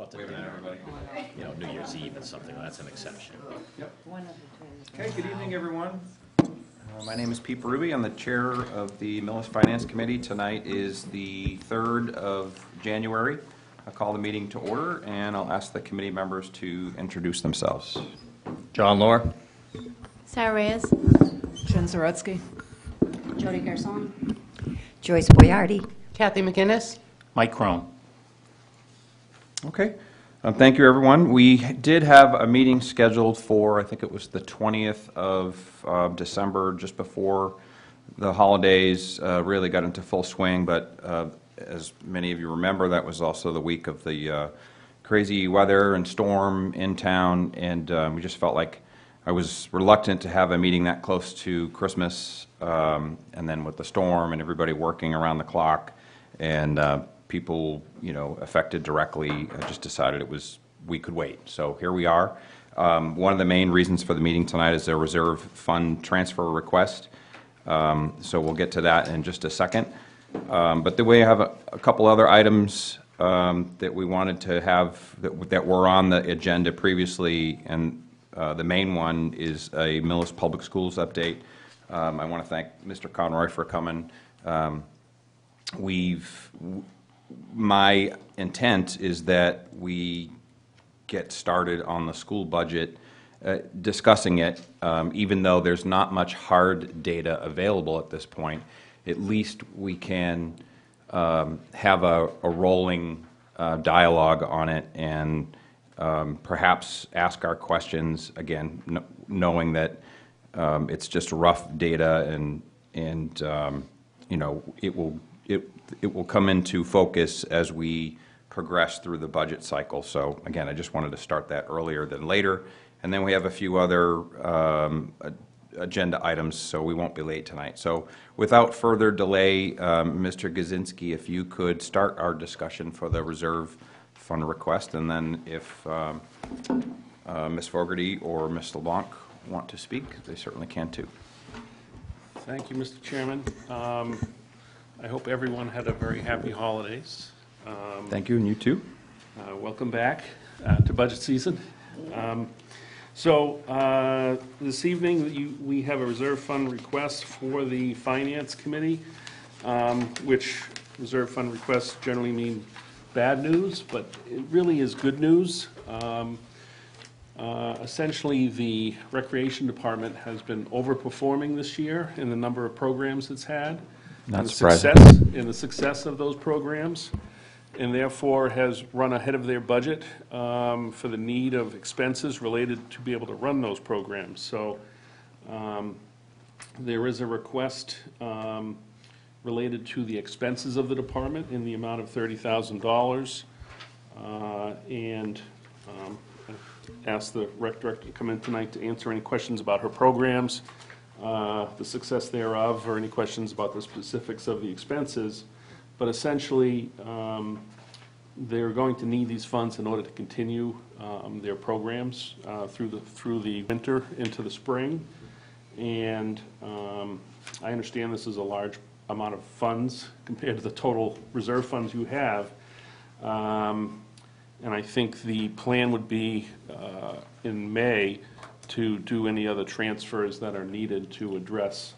out to dinner, New Year's Eve and something, that's an exception. Yep. One of the two. Okay, good evening, everyone. My name is Pete Berube. I'm the chair of the Millis Finance Committee. Tonight is the 3rd of January. I'll call the meeting to order, and I'll ask the committee members to introduce themselves. John Lohr? Sarah Reyes. Jen Zaretsky. Jody Garson. Joyce Boyardi. Kathy McInnes. Mike Crone. Okay. Thank you, everyone. We did have a meeting scheduled for, I think it was the 20th of December, just before the holidays really got into full swing, but as many of you remember, that was also the week of the crazy weather and storm in town, and we just felt like I was reluctant to have a meeting that close to Christmas, and then with the storm and everybody working around the clock, and people, affected directly, I just decided we could wait. So here we are. One of the main reasons for the meeting tonight is a reserve fund transfer request. So we'll get to that in just a second. But then we have a couple other items that we wanted to have that were on the agenda previously, and the main one is a Millis Public Schools update. I want to thank Mr. Conroy for coming. My intent is that we get started on the school budget, discussing it, even though there's not much hard data available at this point. At least we can have a rolling dialogue on it, and perhaps ask our questions, again, knowing that it's just rough data, and it will come into focus as we progress through the budget cycle. So again, I just wanted to start that earlier than later. And then we have a few other agenda items, so we won't be late tonight. So without further delay, Mr. Gazinski, if you could start our discussion for the reserve fund request, and then if Ms. Fogarty or Ms. LeBlanc want to speak, they certainly can too. Thank you, Mr. Chairman. I hope everyone had a very happy holidays. Thank you, and you too. Welcome back to budget season. So this evening we have a reserve fund request for the Finance Committee, which reserve fund requests generally mean bad news, but it really is good news. Essentially, the Recreation Department has been overperforming this year in the number of programs it's had. Not surprising. And the success of those programs, and therefore has run ahead of their budget for the need of expenses related to be able to run those programs. So there is a request related to the expenses of the department in the amount of $30,000, and I asked the rec director to come in tonight to answer any questions about her programs, the success thereof, or any questions about the specifics of the expenses. But essentially, they're going to need these funds in order to continue their programs through the winter into the spring. And I understand this is a large amount of funds compared to the total reserve funds you have. And I think the plan would be in May to do any other transfers that are needed to address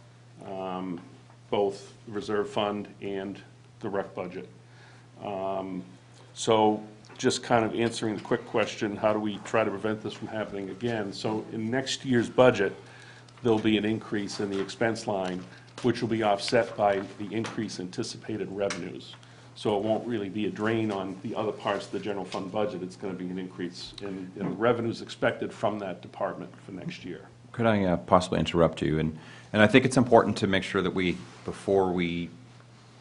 both reserve fund and the rec budget. So just kind of answering the quick question, how do we try to prevent this from happening again? So in next year's budget, there'll be an increase in the expense line, which will be offset by the increase anticipated revenues. So it won't really be a drain on the other parts of the general fund budget. It's going to be an increase in the revenues expected from that department for next year. Could I possibly interrupt you? And I think it's important to make sure that before we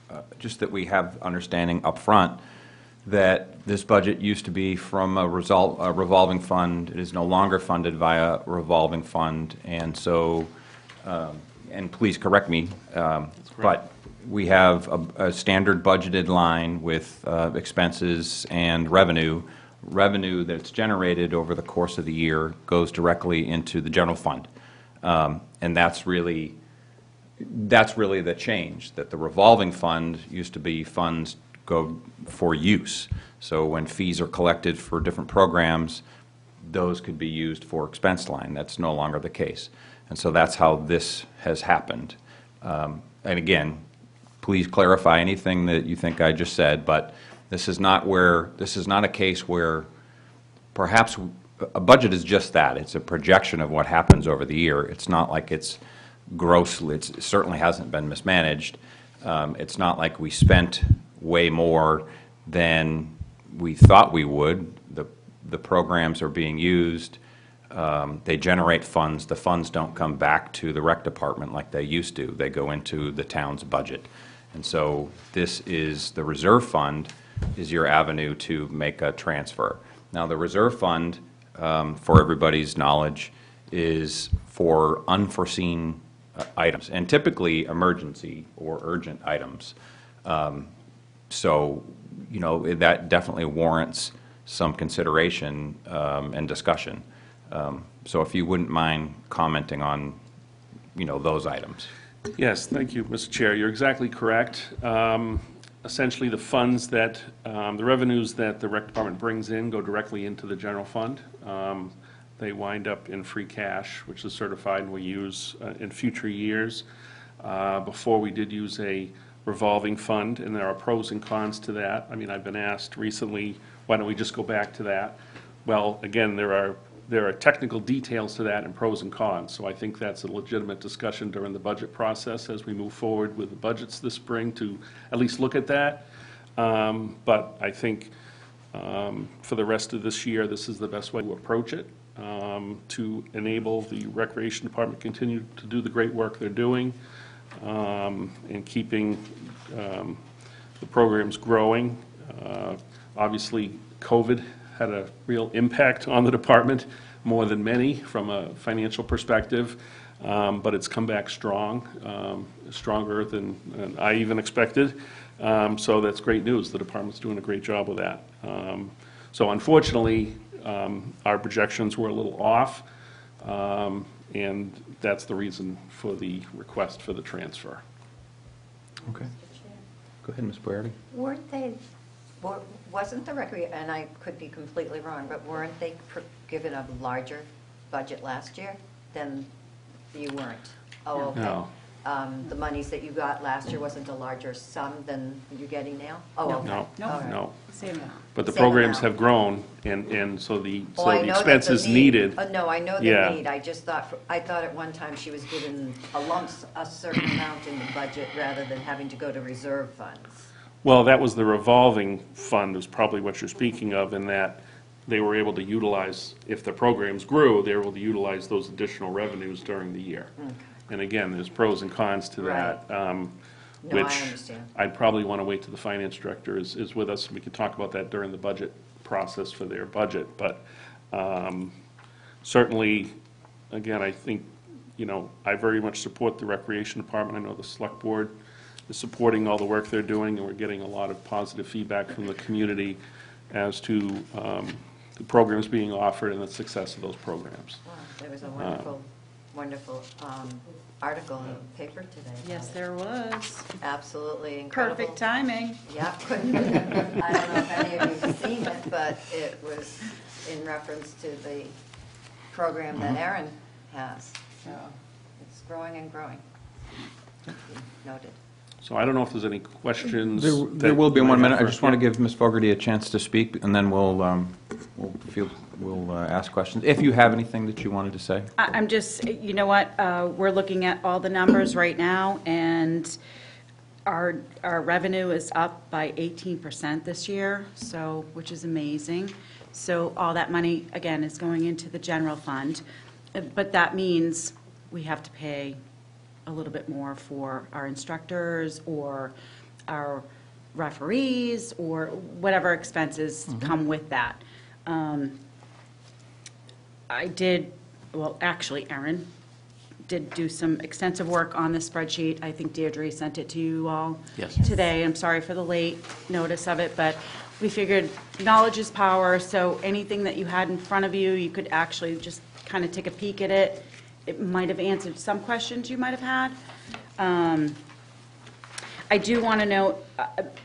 have understanding up front that this budget used to be from a revolving fund. It is no longer funded via revolving fund, and so, and please correct me, but we have a standard budgeted line with expenses and revenue. Revenue that's generated over the course of the year goes directly into the general fund, and that's really the change. That the revolving fund used to be funds go for use. So when fees are collected for different programs, those could be used for expense line. That's no longer the case. And so that's how this has happened. And again, please clarify anything that you think I just said, but this is not a case where perhaps a budget is just that. It's a projection of what happens over the year. It's not like it's grossly, it certainly hasn't been mismanaged. It's not like we spent way more than we thought we would. The programs are being used. They generate funds. The funds don't come back to the rec department like they used to. They go into the town's budget. And so this is, the reserve fund is your avenue to make a transfer. Now, the reserve fund, for everybody's knowledge, is for unforeseen items, and typically emergency or urgent items. So, you know, that definitely warrants some consideration and discussion. So if you wouldn't mind commenting on, you know, those items. Yes, thank you, Mr. Chair. You're exactly correct. Essentially, the funds that, the revenues that the rec department brings in go directly into the general fund. They wind up in free cash, which is certified and we use in future years. Before, we did use a revolving fund, and there are pros and cons to that. I mean, I've been asked recently, why don't we just go back to that? Well, again, there are technical details to that and pros and cons, so I think that's a legitimate discussion during the budget process as we move forward with the budgets this spring to at least look at that. But I think for the rest of this year, this is the best way to approach it, to enable the Recreation Department to continue to do the great work they're doing, and keeping the programs growing. Obviously, COVID had a real impact on the department, more than many from a financial perspective, but it's come back strong, stronger than I even expected. So that's great news. The department's doing a great job with that. So unfortunately, our projections were a little off, and that's the reason for the request for the transfer. Okay. Go ahead, Ms. Boyardi. Wasn't the and I could be completely wrong, but weren't they given a larger budget last year than you weren't? Oh, okay. No. The monies that you got last year wasn't a larger sum than you're getting now? Oh, okay. No, All right. no. Same amount. But the Same programs amount. have grown, and so the Oh, I know that the expenses needed. No, I know Yeah. the need. I just thought, I thought at one time she was given a certain amount in the budget rather than having to go to reserve funds. Well, that was the revolving fund, is probably what you're speaking of, in that they were able to utilize, if the programs grew, they were able to utilize those additional revenues during the year. And again, there's pros and cons to that. No, Which I understand. I'd probably want to wait till the finance director is with us, and we can talk about that during the budget process for their budget. But certainly, again, I think, you know, I very much support the Recreation Department. I know the Select Board is supporting all the work they're doing, and we're getting a lot of positive feedback from the community as to the programs being offered and the success of those programs. Wow, there was a wonderful article in the paper today. Yes, there was. Absolutely incredible. Perfect timing. Yeah, couldn't, I don't know if any of you have seen it, but it was in reference to the program that Erin has. So it's growing and growing. Noted. So I don't know if there's any questions. There will be in 1 minute. I just want to give Ms. Fogarty a chance to speak, and then we'll ask questions. If you have anything that you wanted to say. I'm just, you know what, we're looking at all the numbers right now, and our revenue is up by 18% this year, so, which is amazing. So all that money, again, is going into the general fund, but that means we have to pay a little bit more for our instructors or our referees or whatever expenses come with that. Actually, Erin did do some extensive work on the spreadsheet. I think Deirdre sent it to you all today. I'm sorry for the late notice of it, but we figured knowledge is power, so anything that you had in front of you, you could actually just kind of take a peek at it. It might have answered some questions you might have had. I do want to note,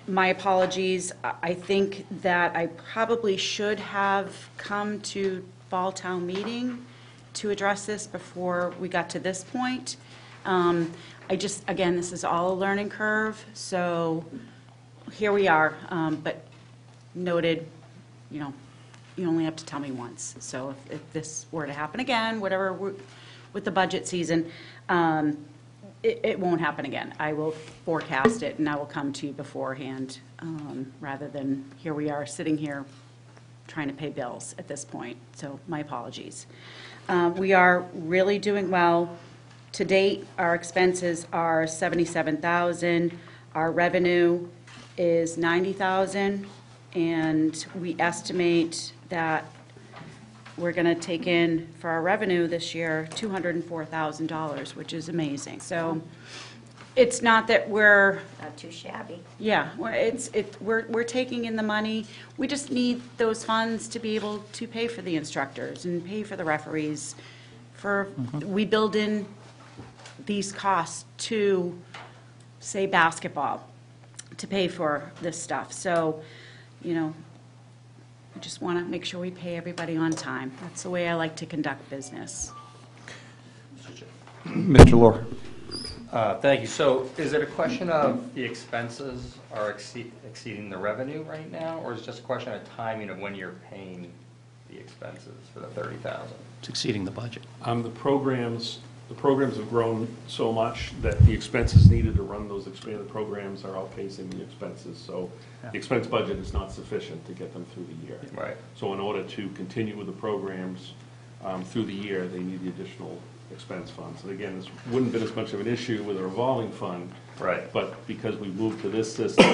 my apologies, I think that I probably should have come to fall town meeting to address this before we got to this point. I just, again, this is all a learning curve, so here we are, but noted, you know, you only have to tell me once. So if this were to happen again, whatever, with the budget season, it won't happen again. I will forecast it, and I will come to you beforehand, rather than here we are, sitting here trying to pay bills at this point. So my apologies. We are really doing well. To date, our expenses are $77,000. Our revenue is $90,000, and we estimate that we're going to take in for our revenue this year $204,000, which is amazing. So it's not that we're, Not too shabby. yeah, we're taking in the money. We just need those funds to be able to pay for the instructors and pay for the referees. We build in these costs to, say, basketball, to pay for this stuff. So, you know, I just want to make sure we pay everybody on time. That's the way I like to conduct business. Mr. Lohr? Thank you. So is it a question of the expenses are exceeding the revenue right now, or is it just a question of timing of when you're paying the expenses for the 30,000? It's exceeding the budget. The programs have grown so much that the expenses needed to run those expanded programs are outpacing the expenses. So the expense budget is not sufficient to get them through the year. Right. So in order to continue with the programs through the year, they need the additional expense funds. And again, this wouldn't have been as much of an issue with a revolving fund. Right. But because we moved to this system,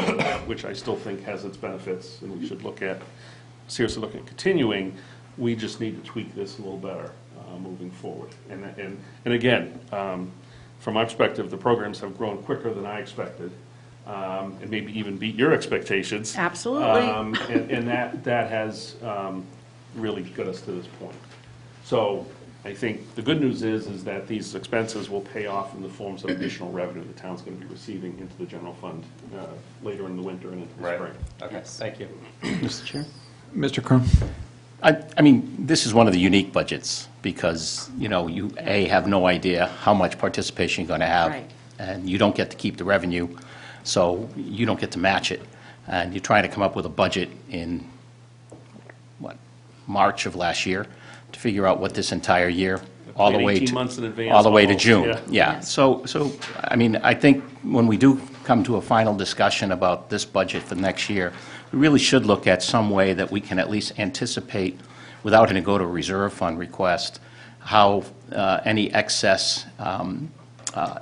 which I still think has its benefits, and we should seriously look at continuing, we just need to tweak this a little better moving forward. And again, from my perspective, the programs have grown quicker than I expected, and maybe even beat your expectations. Absolutely. And that has really got us to this point. So I think the good news is that these expenses will pay off in the forms of additional revenue the town's going to be receiving into the general fund later in the winter and into the Right. spring. Okay, thank you. Mr. Chair? Mr. Crum? I mean, this is one of the unique budgets because, you know, you, A, have no idea how much participation you're going to have. Right. And you don't get to keep the revenue, so you don't get to match it. And you're trying to come up with a budget in, March of last year to figure out what this entire year, all the Plan way 18 to... months in advance All the way to almost, June. yeah. Yeah, so, I mean, I think when we do come to a final discussion about this budget for next year, we really should look at some way that we can at least anticipate, without having to go to a reserve fund request, how any excess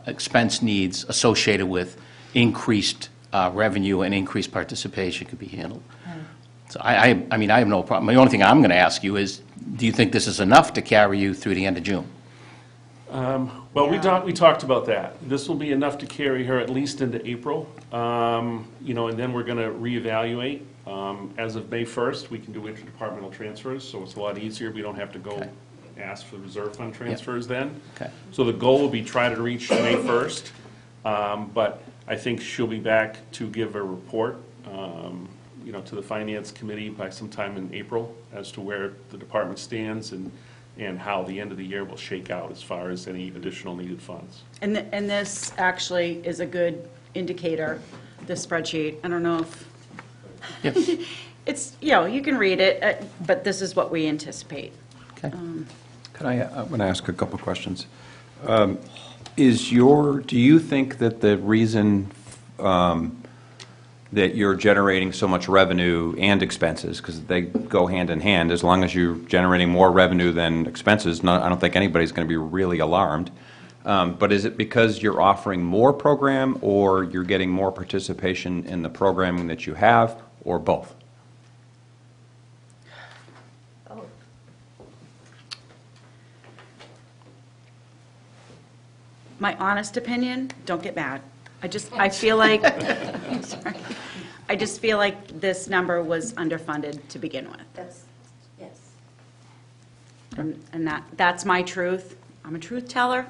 expense needs associated with increased revenue and increased participation could be handled. So I mean, I have no problem. The only thing I'm going to ask you is, do you think this is enough to carry you through the end of June? Well, we talked about that. This will be enough to carry her at least into April, you know, and then we're going to reevaluate. As of May 1st, we can do interdepartmental transfers, so it's a lot easier. We don't have to go Okay. ask for reserve fund transfers then. Okay. So the goal will be try to reach May 1st, but I think she'll be back to give a report, you know, to the Finance Committee by sometime in April as to where the department stands and how the end of the year will shake out as far as any additional needed funds. And this actually is a good indicator, this spreadsheet. I don't know if, Yes. it's, you know, you can read it, but this is what we anticipate. Okay. I'm going to ask a couple questions. Do you think that the reason that you're generating so much revenue and expenses, because they go hand in hand, as long as you're generating more revenue than expenses, I don't think anybody's going to be really alarmed. But is it because you're offering more program, or you're getting more participation in the programming that you have, or both? Oh, My honest opinion, don't get mad. I feel like, I'm sorry. I just feel like this number was underfunded to begin with. that's, yes. And that's my truth. I'm a truth teller.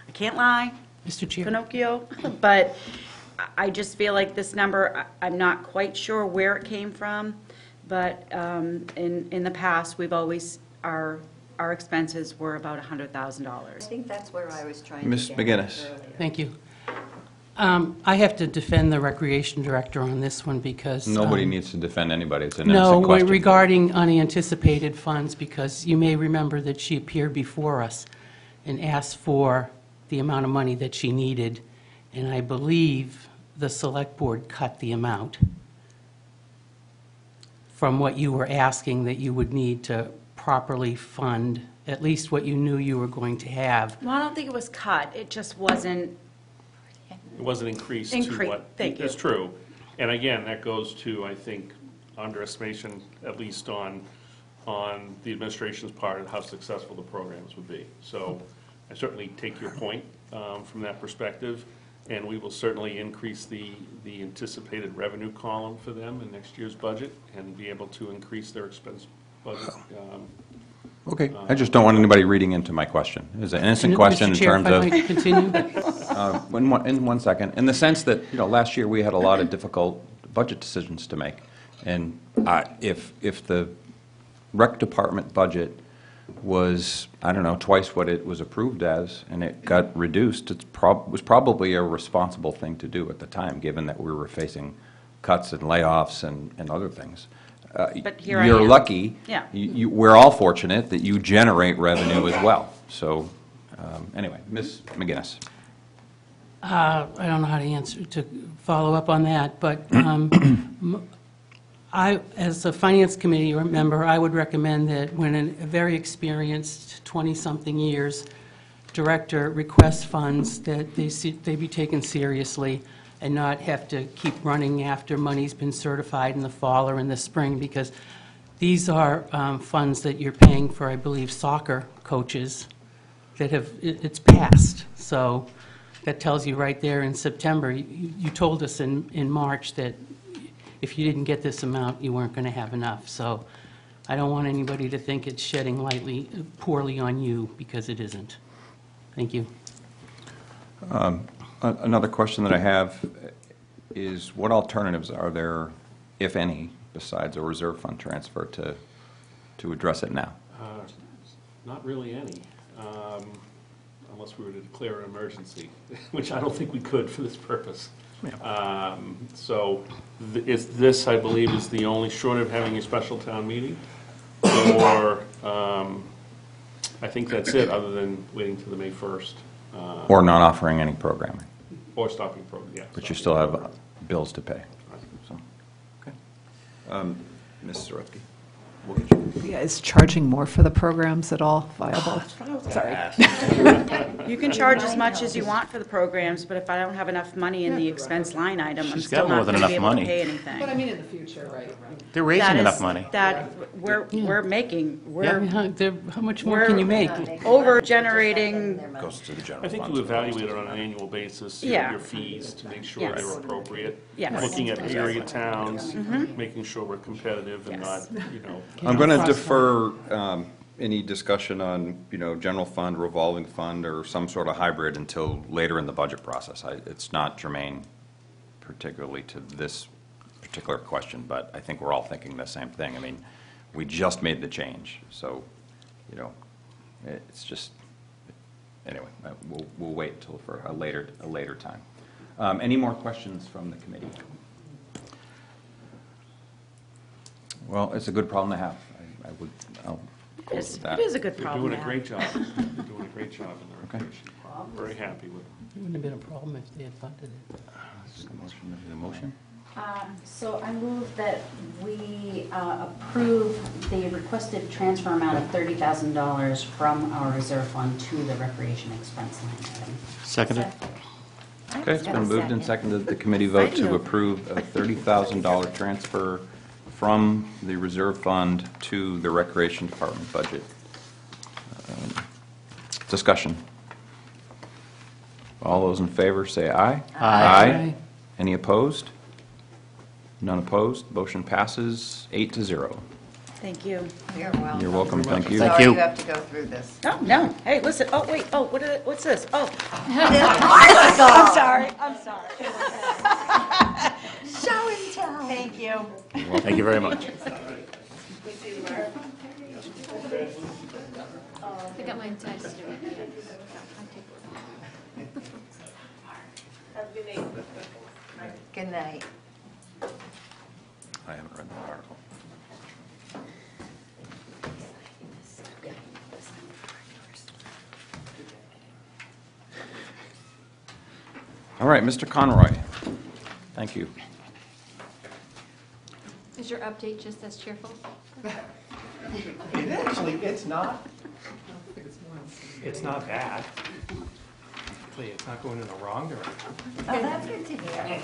I can't lie. Mr. Chair? Pinocchio. But I just feel like this number, I'm not quite sure where it came from, but in the past, we've always, our expenses were about I $100,000. think that's where I was trying to Ms. get McGinnis. earlier. Thank you. I have to defend the recreation director on this one because... Nobody needs to defend anybody, it's an No, innocent question. regarding unanticipated funds, because you may remember that she appeared before us and asked for the amount of money that she needed, and I believe the select board cut the amount from what you were asking that you would need to properly fund, at least what you knew you were going to have. Well, I don't think it was cut, it just wasn't, It wasn't increased to Incre- what. thank you. That's true. And again, that goes to, I think, underestimation, at least on the administration's part, of how successful the programs would be. So I certainly take your point from that perspective, and we will certainly increase the anticipated revenue column for them in next year's budget and be able to increase their expense budget. Okay, I just don't want anybody reading into my question. It's an innocent question in Mr. Chair, terms if I of... might continue? In one second, in the sense that, last year we had a lot of difficult budget decisions to make. And if the rec department budget was, I don't know, twice what it was approved as, and it got reduced, it was probably a responsible thing to do at the time, given that we were facing cuts and layoffs and other things. But here I You're am. lucky. Yeah. We're all fortunate that you generate revenue as well. So, anyway, Ms. McGinnis. I don't know how to follow up on that, but I, as a Finance Committee member, I would recommend that when a very experienced 20-something years director requests funds, that they be taken seriously and not have to keep running after money's been certified in the fall or in the spring, because these are funds that you're paying for, I believe, soccer coaches that it's passed. So that tells you right there in September. You told us in March that if you didn't get this amount, you weren't going to have enough. So I don't want anybody to think it's shedding poorly on you, because it isn't. Thank you. Another question that I have is, what alternatives are there, if any, besides a reserve fund transfer to address it now? Not really any, unless we were to declare an emergency, which I don't think we could for this purpose. So this, I believe, is the only, short of having a special town meeting, or I think that's it, other than waiting to the May 1st. Or not offering any programming, Or stopping program, yeah. but you still have bills to pay. So, okay. Ms. Zaretsky, we'll get you. Yeah, is charging more for the programs at all viable? Sorry. You can charge as much as you want for the programs, but if I don't have enough money in the expense line item, I'm She's still got more not than going to be enough able to money. pay anything. But I mean, in the future, right? They're raising That is- enough money. That, we're making, we're How much more can you make? over-generating, Goes to the general I think fund. you evaluate it on an annual basis, Yeah. your fees, to make sure Yes. they're appropriate. Yes. Looking at area towns, making sure we're competitive and not, Yes. I'm going to Cross defer any discussion on, general fund, revolving fund, or some sort of hybrid until later in the budget process. It's not germane particularly to this particular question, but I think we're all thinking the same thing. I mean, we just made the change, so, it's just, anyway, we'll wait until for a later time. Any more questions from the committee? Well, it's a good problem to have. I'll close with that. it is a good You're problem doing to a great have. job. You're doing a great job in the recreation. Very happy with it. It wouldn't have been a problem if they had funded it. The motion? So I move that we approve the requested transfer amount of $30,000 from our reserve fund to the recreation expense line item. Seconded? Okay, it's been moved and seconded that the committee vote to approve a $30,000 transfer from the reserve fund to the recreation department budget. Discussion. All those in favor say aye. Aye. Any opposed? None opposed. Motion passes 8-0. Thank you. You're welcome. You're welcome, thank you. Sorry you. you have to go through this. Oh, no, hey, listen, oh, wait, oh, what's this? Oh, I'm sorry, I'm sorry. Thank you. Thank you very much. I got my text. Good night. I haven't read that article. All right, Mr. Conroy. Thank you. Is your update just as cheerful? It actually, it's not bad. Actually, it's not going in the wrong direction, Oh, that's good to hear.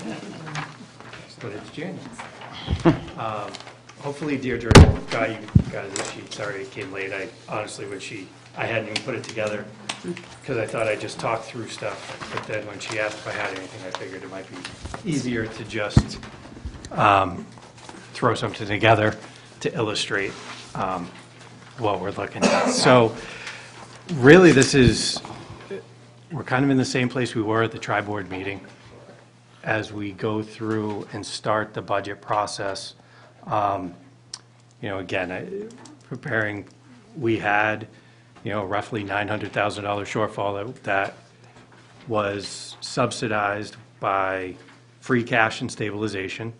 but it's January. Hopefully Deirdre got this sheet. Sorry it came late. I hadn't even put it together because I thought I just talked through stuff. But then when she asked if I had anything, I figured it might be easier to just throw something together to illustrate what we're looking at. So really, we're kind of in the same place we were at the tri-board meeting. As we go through and start the budget process, again, preparing, we had, roughly $900,000 shortfall that was subsidized by free cash and stabilization.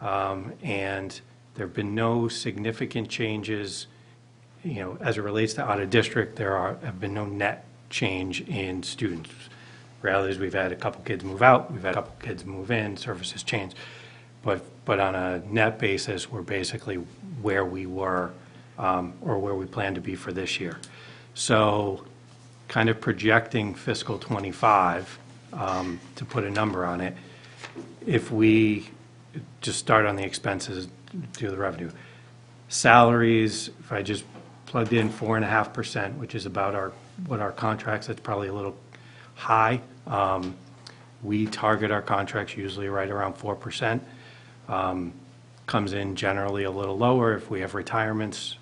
And there have been no significant changes, as it relates to out of district, have been no net change in students. Reality is we've had a couple kids move out, we've had a couple kids move in, services change. But on a net basis, we're basically where we were, or where we plan to be for this year. So kind of projecting fiscal '25, to put a number on it, if we just start on the expenses, do the revenue. Salaries, if I just plugged in 4.5%, which is about what our contracts, that's probably a little high. We target our contracts usually right around 4%. Comes in generally a little lower if we have retirements.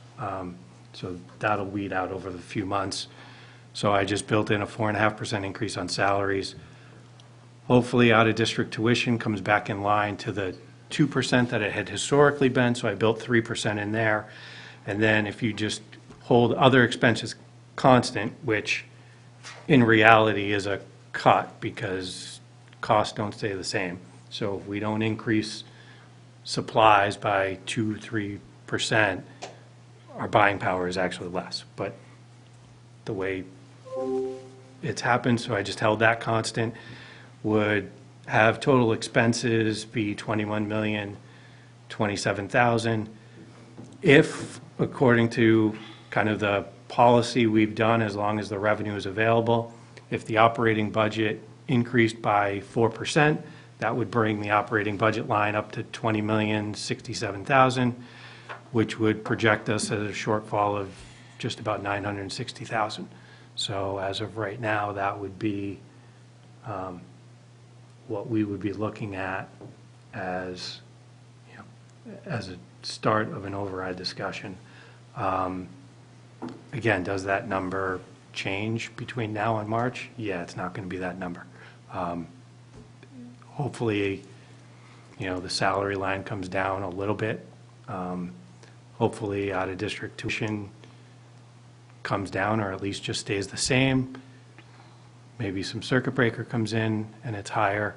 So that'll weed out over the few months. So I just built in a 4.5% increase on salaries. Hopefully out-of-district tuition comes back in line to the 2% that it had historically been, so I built 3% in there. And then if you just hold other expenses constant, which in reality is a cut because costs don't stay the same. So if we don't increase supplies by 2-3%, our buying power is actually less. But the way it's happened, so I just held that constant, would have total expenses be $21,027,000. If, according to kind of the policy we've done, as long as the revenue is available, if the operating budget increased by 4%, that would bring the operating budget line up to $20,067,000, which would project us at a shortfall of just about $960,000. So as of right now, that would be what we would be looking at as, as a start of an override discussion. Again, does that number change between now and March? Yeah, it's not going to be that number. Hopefully, the salary line comes down a little bit. Hopefully, out-of-district tuition comes down or at least just stays the same. Maybe some circuit breaker comes in and it's higher.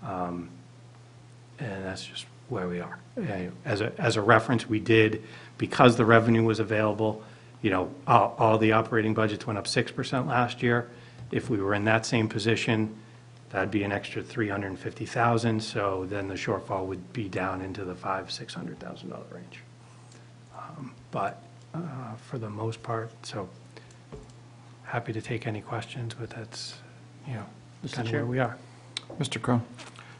And that's just where we are. As a reference, we did, because the revenue was available, all the operating budgets went up 6% last year. If we were in that same position, that'd be an extra $350,000. So then the shortfall would be down into the $500,000-$600,000 range. But for the most part, so happy to take any questions, but that's, kind of where we are. Mr. Crow?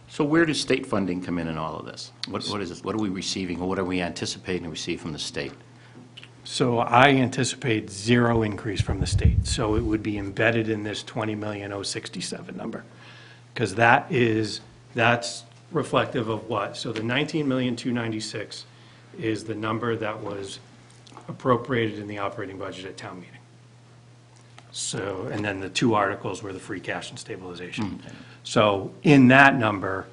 So where does state funding come in all of this? What is this? What are we receiving, or what are we anticipating to receive from the state? So I anticipate zero increase from the state. So it would be embedded in this $20,067,000 number. Because that's reflective of what? So the $19,296,000 is the number that was appropriated in the operating budget at town meeting. So, and then the two articles were the free cash and stabilization. So in that number,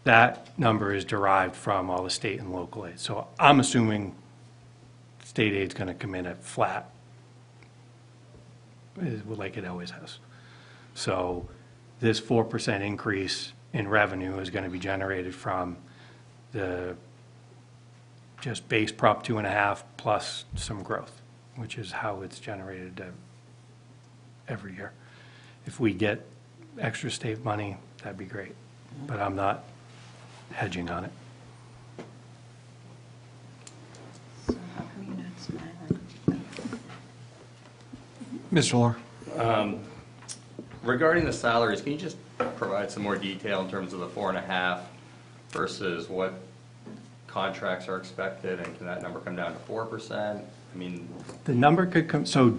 that number is derived from all the state and local aid. So I'm assuming state aid's going to come in at flat, like it always has. So this 4% increase in revenue is going to be generated from the just base Prop 2.5 plus some growth, which is how it's generated every year. If we get extra state money, that'd be great, but I'm not hedging on it. So how come you're not smiling? Mr. Lohr? Regarding the salaries, can you just provide some more detail in terms of the 4.5 versus what contracts are expected, and can that number come down to 4%? I mean, The number could come, so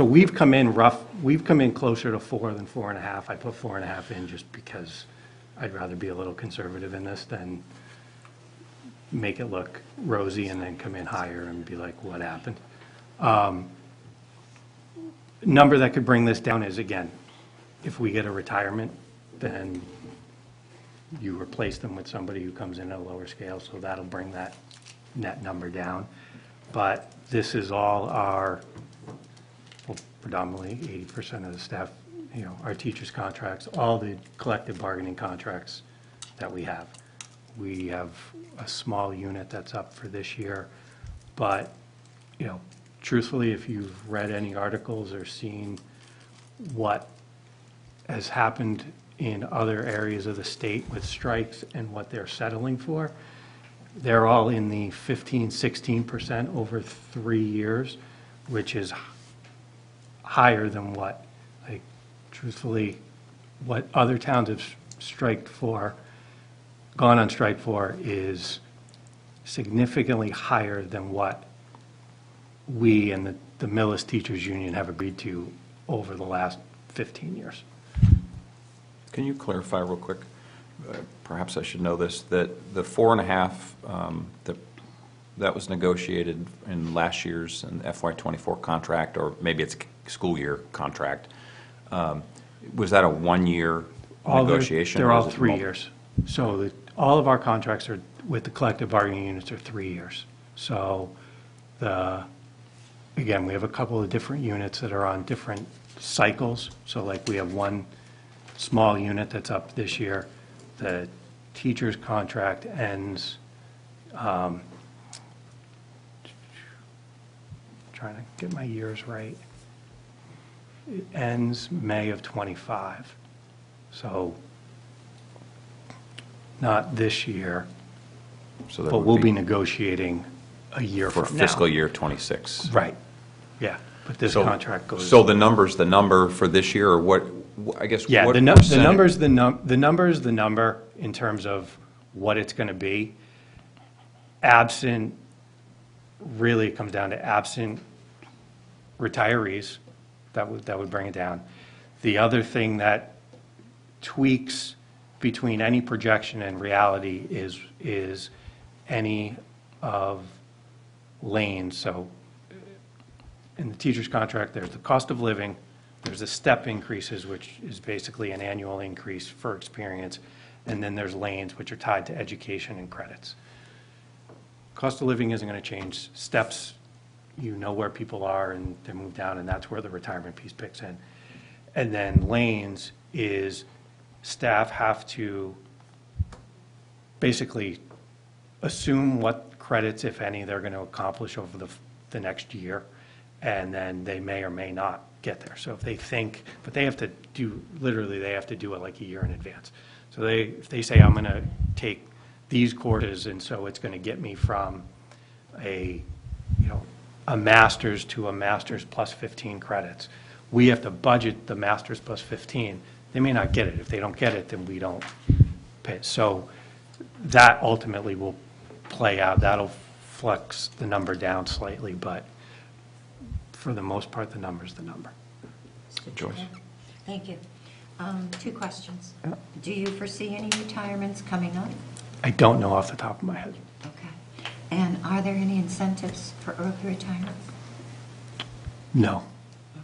we've come in closer to 4 than 4.5. I put 4.5 in just because I'd rather be a little conservative in this than make it look rosy and then come in higher and be like, what happened? Number that could bring this down is, again, if we get a retirement, then you replace them with somebody who comes in at a lower scale, so that'll bring that net number down. But this is all our, well, predominantly 80% of the staff, our teachers' contracts, all the collective bargaining contracts that we have. We have a small unit that's up for this year, but, truthfully, if you've read any articles or seen what has happened in other areas of the state with strikes and what they're settling for, they're all in the 15, 16% over 3 years, which is higher than what, truthfully, what other towns have gone on strike for is significantly higher than what we and the Millis Teachers Union have agreed to over the last 15 years. Can you clarify real quick? Perhaps I should know this, that the 4.5 that was negotiated in last year's FY24 contract, or maybe it's school year contract, was that a 1-year negotiation? They're or all was it 3 years. So all of our contracts are with the collective bargaining units are 3 years. So again, we have a couple of different units that are on different cycles. So like we have one small unit that's up this year. The teacher's contract ends, trying to get my years right. It ends May of '25. So not this year, So that but would we'll be negotiating a year for from now. fiscal year '26. Right, yeah, but this So- contract goes. So the number for this year, or what, I guess, Yeah, what the percentage? number is the number in terms of what it's going to be. Absent, really it comes down to absent retirees, that would bring it down. The other thing that tweaks between any projection and reality is any of lanes. So in the teacher's contract, there's the cost of living, there's the step increases, which is basically an annual increase for experience, and then there's lanes, which are tied to education and credits. Cost of living isn't going to change. Steps, you know where people are, and they move down, and that's where the retirement piece picks in. And then lanes is staff have to basically assume what credits, if any, they're going to accomplish over the next year, and then they may or may not get there. So if they think, but they have to do, literally, they have to do it like a year in advance. So if they say, I'm going to take these courses, and so it's going to get me from a master's to a master's plus 15 credits. We have to budget the master's plus 15. They may not get it. If they don't get it, then we don't pay. So that ultimately will play out. That'll flex the number down slightly, but for the most part, the number's the number. Joyce? Thank you. 2 questions. Do you foresee any retirements coming up? I don't know off the top of my head. Okay. And are there any incentives for early retirement? No.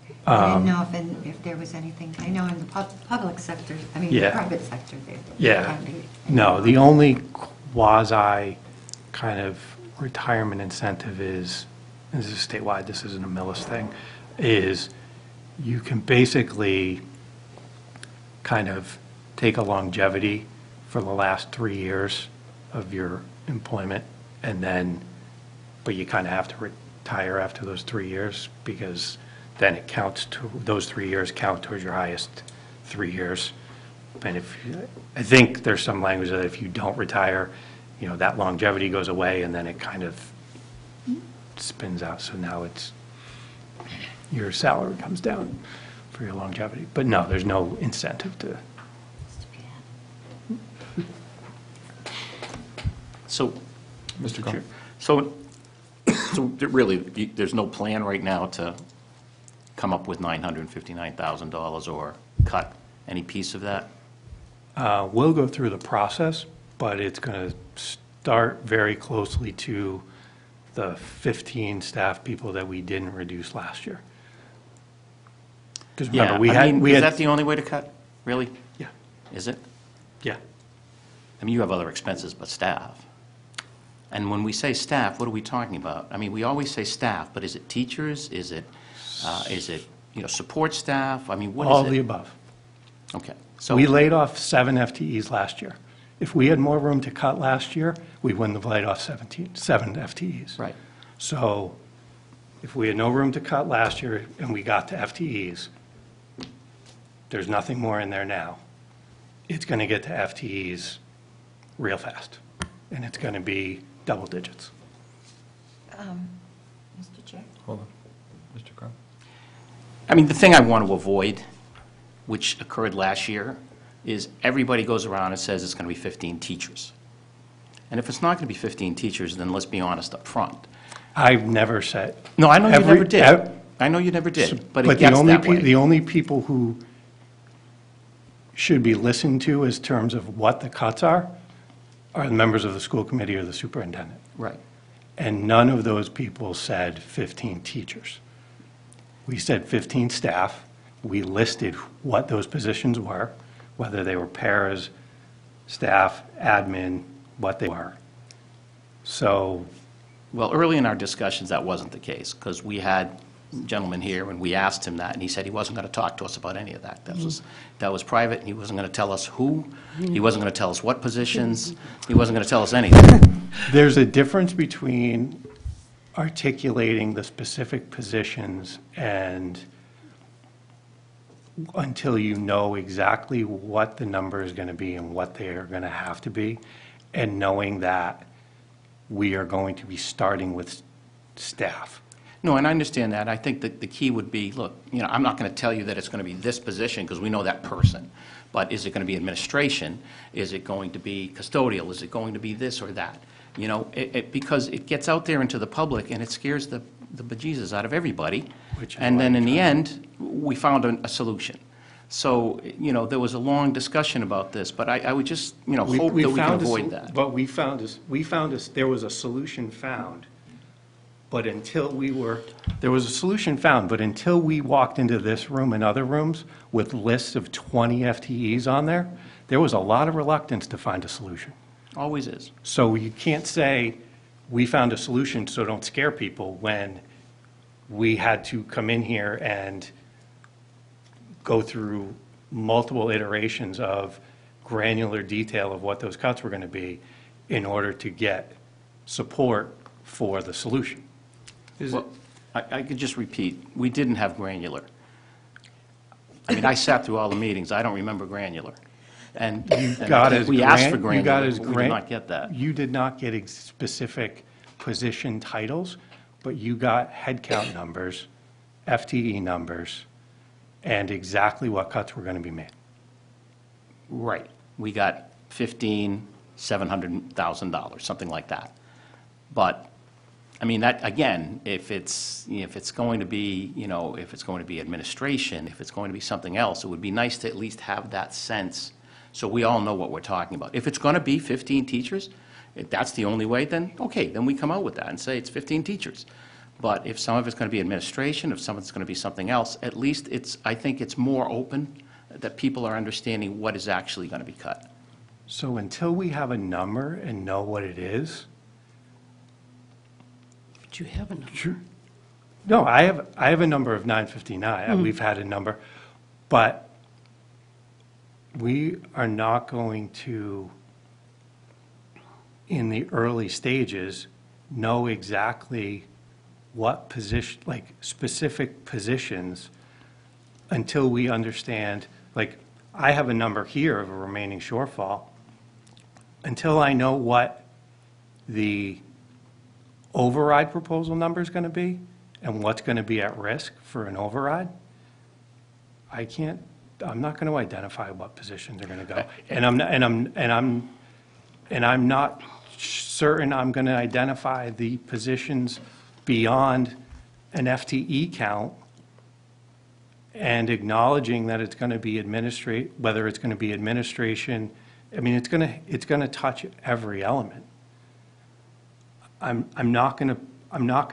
Okay. I didn't know if there was anything, I know in the public sector, I mean, the Yeah. private sector, they. Yeah. No, the only quasi kind of retirement incentive is, this is statewide, this isn't a Millis thing, is you can basically kind of take a longevity for the last 3 years of your employment, and then, but you kind of have to retire after those 3 years, because then it counts to, those 3 years count towards your highest 3 years. And if, I think there's some language that if you don't retire, you know, that longevity goes away, and then it kind of spins out. So now it's, your salary comes down for your longevity. But no, there's no incentive to. So, Mr. Cohen. so really, there's no plan right now to come up with $959,000 or cut any piece of that? We'll go through the process, but it's going to start very closely to the 15 staff people that we didn't reduce last year. Because remember, we had. Is that the only way to cut, really? Yeah, Is it? yeah. I mean, you have other expenses but staff. And when we say staff, what are we talking about? I mean, we always say staff, but is it teachers? Is it, support staff? I mean, what is it? All the above. Okay. So We laid off 7 FTEs last year. If we had more room to cut last year, we wouldn't have laid off 7 FTEs. Right. So if we had no room to cut last year and we got to FTEs, there's nothing more in there now. It's going to get to FTEs real fast, and it's going to be double digits. Mr. Chair? Hold on. Mr. Crowe? I mean, the thing I want to avoid, which occurred last year, is everybody goes around and says it's going to be 15 teachers. And if it's not going to be 15 teachers, then let's be honest up front. I've never said. No, I know you never did. ev- I know you never did, but it the gets only that way. The only people who should be listened to as terms of what the cuts are the members of the school committee or the superintendent. Right. And none of those people said 15 teachers. We said 15 staff. We listed what those positions were, whether they were paras, staff, admin, what they were. So, Well, early in our discussions, that wasn't the case, because we had a gentleman here, and we asked him that, and he said he wasn't going to talk to us about any of that. That was private, and he wasn't going to tell us who, he wasn't going to tell us what positions, he wasn't going to tell us anything. there's a difference between articulating the specific positions and until you know exactly what the number is going to be and what they are going to have to be, and knowing that we are going to be starting with staff. No, and I understand that. I think that the key would be, look, I'm not going to tell you that it's going to be this position, because we know that person. But is it going to be administration? Is it going to be custodial? Is it going to be this or that? Because it gets out there into the public, and it scares the bejesus out of everybody. Which is And why then I'm in the trying- end, we found a solution. So, there was a long discussion about this, but I would just, hope that we can avoid that. What we found is, there was a solution found, but there was a solution found, but until we walked into this room and other rooms with lists of 20 FTEs on there was a lot of reluctance to find a solution. Always is. So you can't say, we found a solution, so don't scare people, when we had to come in here and go through multiple iterations of granular detail of what those cuts were going to be in order to get support for the solution. Well, I could just repeat, we didn't have granular. I mean, I sat through all the meetings, I don't remember granular. And we asked for granular, but we did not get that. You did not get specific position titles, but you got headcount numbers, FTE numbers, and exactly what cuts were going to be made. Right. We got $700,000, something like that. But, I mean, that, again, if it's going to be, if it's going to be administration, if it's going to be something else, it would be nice to at least have that sense so we all know what we're talking about. If it's going to be 15 teachers, if that's the only way, then, okay, then we come out with that and say it's 15 teachers. But if some of it's going to be administration, if some of it's going to be something else, at least I think it's more open, that people are understanding what is actually going to be cut. So until we have a number and know what it is, But you have a number. sure. No, I have a number of 959. We've had a number, but we are not going to, in the early stages, know exactly what position, like specific positions, until we understand, like, I have a number here of a remaining shortfall. Until I know what the override proposal number is going to be and what's going to be at risk for an override, I'm not going to identify what positions are going to go. And I'm not certain I'm going to identify the positions beyond an FTE count, and acknowledging that it's going to be whether it's going to be administration. I mean, it's going to touch every element. I'm not going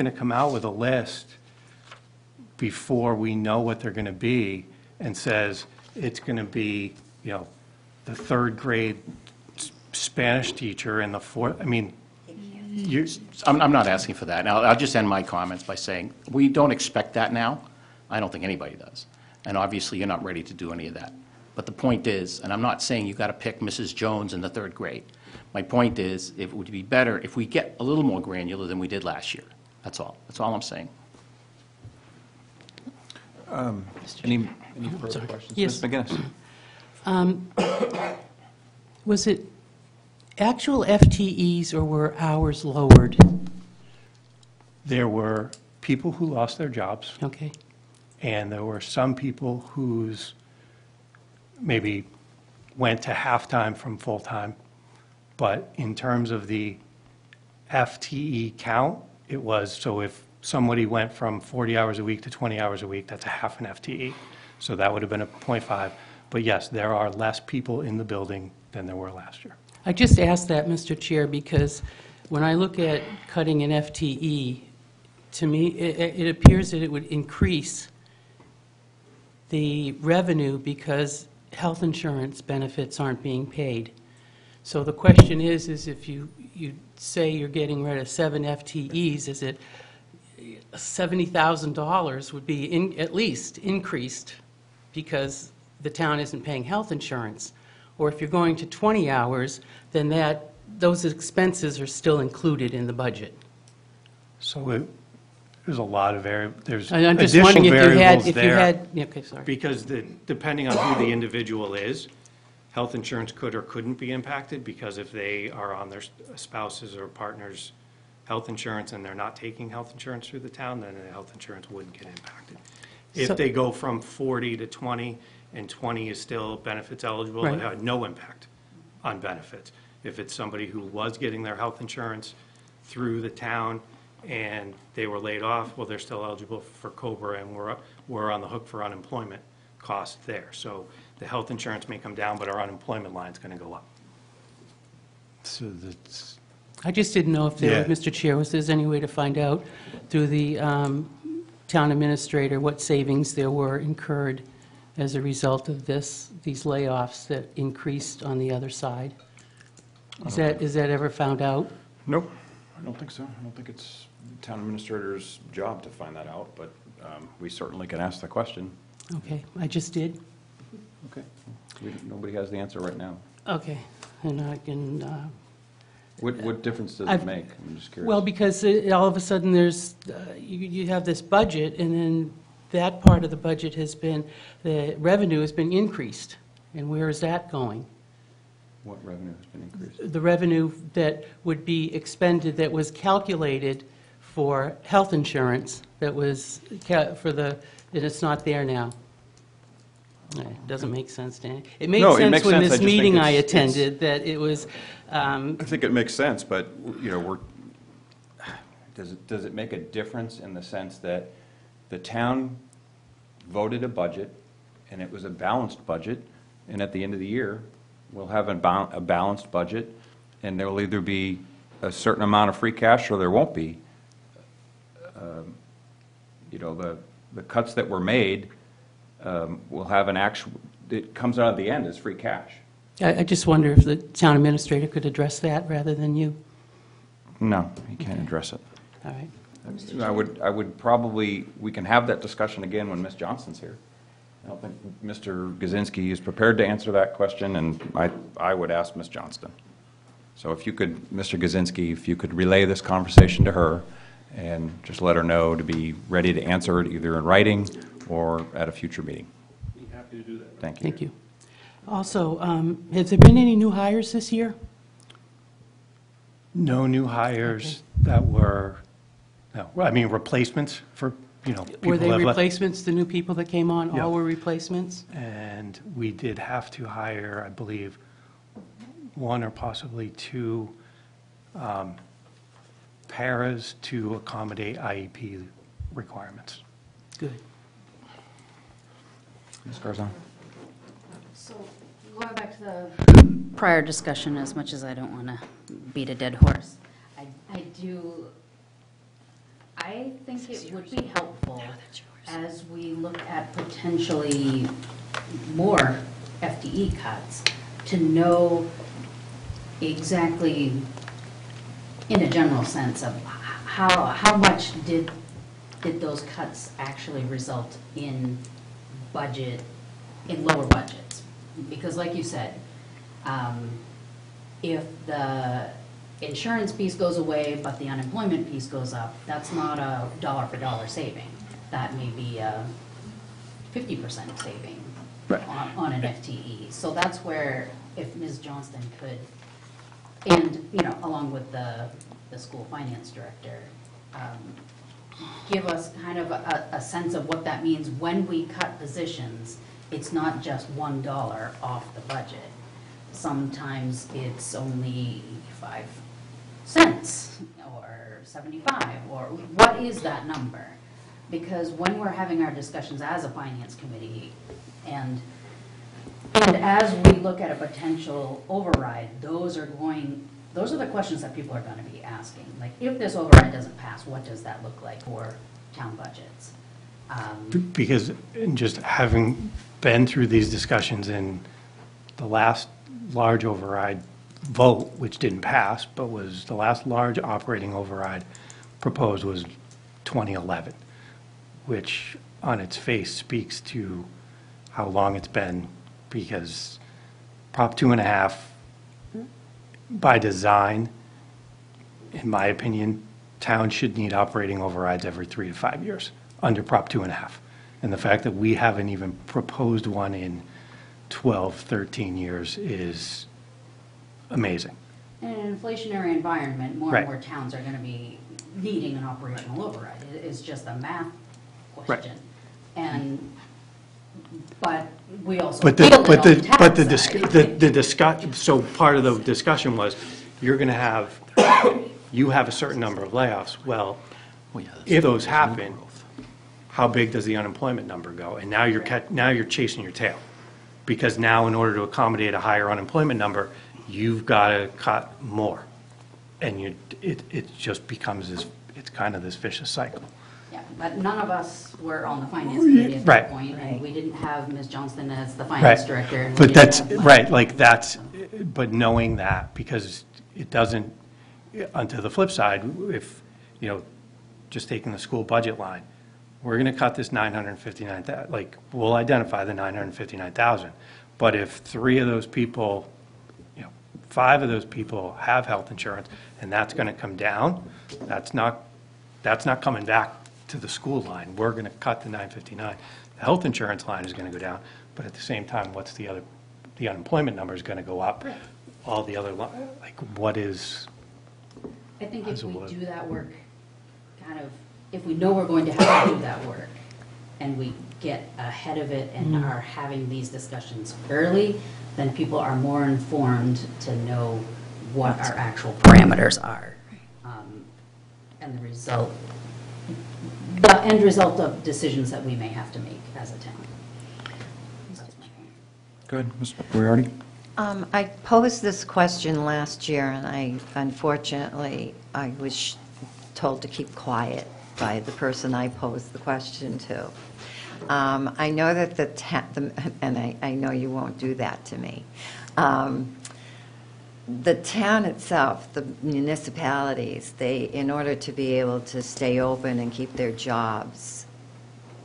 to come out with a list before we know what they're going to be and says it's going to be, the third grade Spanish teacher and the fourth. I mean, I'm not asking for that. Now, I'll just end my comments by saying, we don't expect that now. I don't think anybody does. And obviously, you're not ready to do any of that. But the point is, and I'm not saying you've got to pick Mrs. Jones in the third grade. My point is, it would be better if we get a little more granular than we did last year. That's all. That's all I'm saying. Any further questions? Yes. Ms. McGinnis? Was it actual FTEs or were hours lowered? there were people who lost their jobs. Okay. And there were some people whose maybe went to half-time from full-time. But in terms of the FTE count, it was, so if somebody went from 40 hours a week to 20 hours a week, that's a half an FTE. So that would have been a 0.5. But yes, there are less people in the building than there were last year. I just asked that, Mr. Chair, because when I look at cutting an FTE, to me, it appears that it would increase the revenue because health insurance benefits aren't being paid. So the question is if you say you're getting rid of 7 FTEs, is it $70,000 would be at least increased because the town isn't paying health insurance? Or if you're going to 20 hours, then those expenses are still included in the budget. So there's a lot of there's And I'm just additional wondering variables if you there. had, yeah, okay, sorry. Because depending on who the individual is, health insurance could or couldn't be impacted, because if they are on their spouse's or partner's health insurance and they're not taking health insurance through the town, then the health insurance wouldn't get impacted. So- If they go from 40 to 20, and 20 is still benefits eligible, Right. it had no impact on benefits. If it's somebody who was getting their health insurance through the town and they were laid off, well, they're still eligible for COBRA, and we're on the hook for unemployment costs there. So the health insurance may come down, but our unemployment line's going to go up. So that's, I just didn't know if there, Yeah. Mr. Chair, was there any way to find out through the town administrator what savings there were incurred as a result of these layoffs that increased on the other side? Is that ever found out? Nope, I don't think so. I don't think it's the town administrator's job to find that out, but we certainly can ask the question. Okay, I just did. Okay. Nobody has the answer right now. Okay, and I can, What difference does it I've- make? I'm just curious. well, because all of a sudden there's, you have this budget, and then that part of the budget the revenue has been increased. And where is that going? What revenue has been increased? The revenue that would be expended, that was calculated for health insurance, that was and it's not there now. It doesn't make sense to me. It made No, it sense makes when sense. I this just think meeting I it's- attended, that it was, I think it makes sense, but, does it make a difference in the sense that the town voted a budget, and it was a balanced budget, and at the end of the year, we'll have a balanced budget, and there will either be a certain amount of free cash or there won't be. the cuts that were made will have an actual, it comes out at the end as free cash. I just wonder if the town administrator could address that rather than you. No, you can't address it. All right. I would probably, we can have that discussion again when Ms. Johnston's here. I don't think Mr. Gazinski is prepared to answer that question, and I would ask Ms. Johnston. So if you could, Mr. Gazinski, if you could relay this conversation to her and just let her know to be ready to answer it either in writing or at a future meeting. Be happy to do that. Thank you. Thank you. Also, has there been any new hires this year? No new hires that were, no, I mean, replacements for, people Were they who have left. replacements, the new people that came on? Yeah. All were replacements? And we did have to hire, I believe, one or possibly two paras to accommodate IEP requirements. Good. Ms. Garzon? So going back to the prior discussion, as much as I don't want to beat a dead horse, I think it would be helpful as we look at potentially more FTE cuts to know exactly, in a general sense, of how much did those cuts actually result in lower budgets. Because like you said, if the insurance piece goes away, but the unemployment piece goes up, that's not a dollar for dollar saving. That may be a 50% saving on an FTE. So that's where, if Ms. Johnston could, and, along with the school finance director, give us kind of a sense of what that means when we cut positions. It's not just $1 off the budget. Sometimes it's only 5 cents or 75, or what is that number? Because when we're having our discussions as a finance committee and as we look at a potential override, those are the questions that people are going to be asking. Like, if this override doesn't pass, what does that look like for town budgets? Because just having been through these discussions in the last large override vote, which didn't pass, but was the last large operating override proposed was 2011, which on its face speaks to how long it's been, because Prop 2.5, by design, in my opinion, towns should need operating overrides every 3 to 5 years under Prop 2.5. And the fact that we haven't even proposed one in 12, 13 years is amazing. In an inflationary environment, more Right. and more towns are going to be needing an operational override. It's just a math question. But we also But feel it on the tax side. so part of the discussion was, you have a certain number of layoffs. Well, if those happen, how big does the unemployment number go? And now you're chasing your tail. Because now, in order to accommodate a higher unemployment number, you've got to cut more. And it just becomes it's kind of this vicious cycle. Yeah, but none of us were on the finance committee at Right. that point, and we didn't have Ms. Johnston as the finance director. and we But didn't that's, have right, like but knowing that, because it doesn't, onto the flip side, if, just taking the school budget line, we're going to cut this 959,000, we'll identify the 959,000. But if 3 of those people, 5 of those people have health insurance, and that's going to come down, that's not coming back to the school line. We're going to cut the 959. The health insurance line is going to go down, but at the same time, the unemployment number is going to go up. All the other, what is? I think if we do that work, if we know we're going to have to do that work, and we get ahead of it and are having these discussions early, then people are more informed to know what our actual parameters are. And the end result of decisions that we may have to make as a town. That's my point. Good. Ms. Moriarty? I posed this question last year, and unfortunately, I was told to keep quiet. by the person I posed the question to. I know that and I know you won't do that to me. The town itself, the municipalities, in order to be able to stay open and keep their jobs,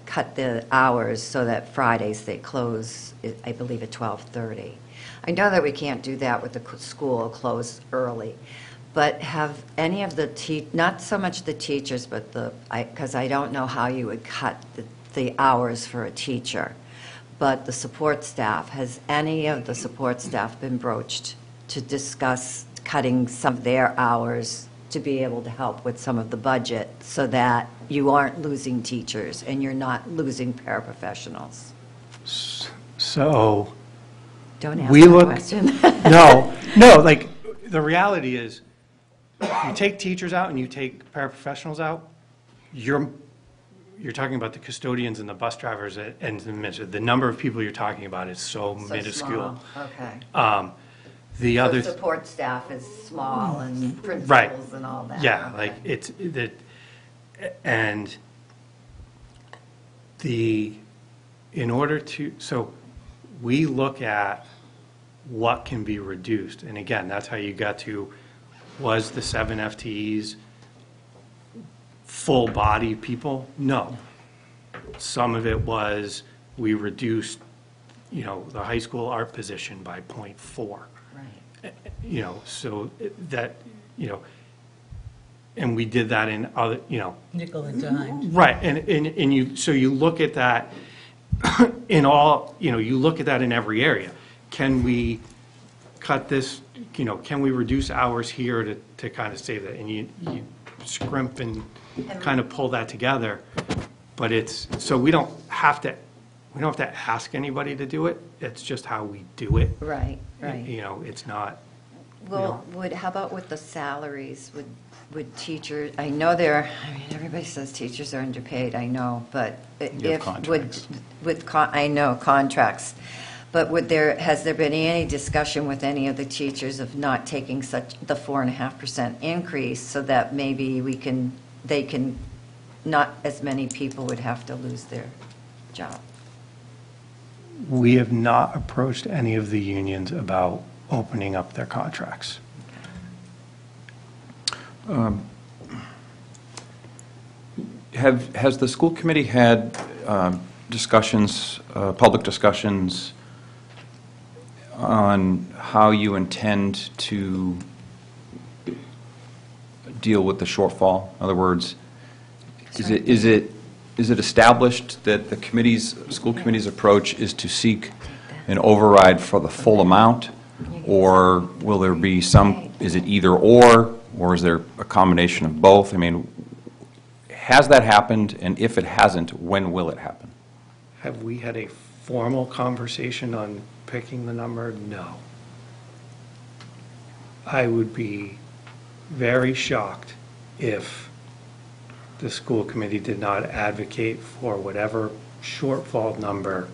cut the hours so that Fridays they close, I believe, at 12:30. I know that we can't do that with the school closed early, but have any of the, not so much the teachers, but because I don't know how you would cut the hours for a teacher, but the support staff, has any of the support staff been broached to discuss cutting some of their hours to be able to help with some of the budget so that you aren't losing teachers and you're not losing paraprofessionals? So, Don't ask We that look- question. no, like, the reality is, if you take teachers out and you take paraprofessionals out, you're talking about the custodians and the bus drivers and the number of people you're talking about is so So minuscule. small. Okay. The So other, support staff is small and Right. principals and all that. yeah, Okay. like, it's, that, and in order to, so we look at what can be reduced, and again, that's how you got to, was the 7 FTEs full body people? No. Some of it was, we reduced, the high school art position by 0.4. Right. So that, and we did that in other, Nickel and dime. right, and so you look at that in all, you look at that in every area. Can we cut this, can we reduce hours here to kind of save that? And you scrimp and kind of pull that together, but so we don't have to ask anybody to do it, it's just how we do it. Right, right. It's not, Well, how about with the salaries? Would teachers, I mean, everybody says teachers are underpaid, I know, but You have contracts. I know, contracts. But has there been any discussion with any of the teachers of not taking the 4.5% increase so that maybe not as many people would have to lose their job? we have not approached any of the unions about opening up their contracts. Has the school committee had discussions, public discussions on how you intend to deal with the shortfall? In other words, is it established that the school committee's approach is to seek an override for the full amount? Or will there be is it either or is there a combination of both? I mean, has that happened? And if it hasn't, when will it happen? Have we had a formal conversation on picking the number? No. I would be very shocked if the school committee did not advocate for whatever shortfall number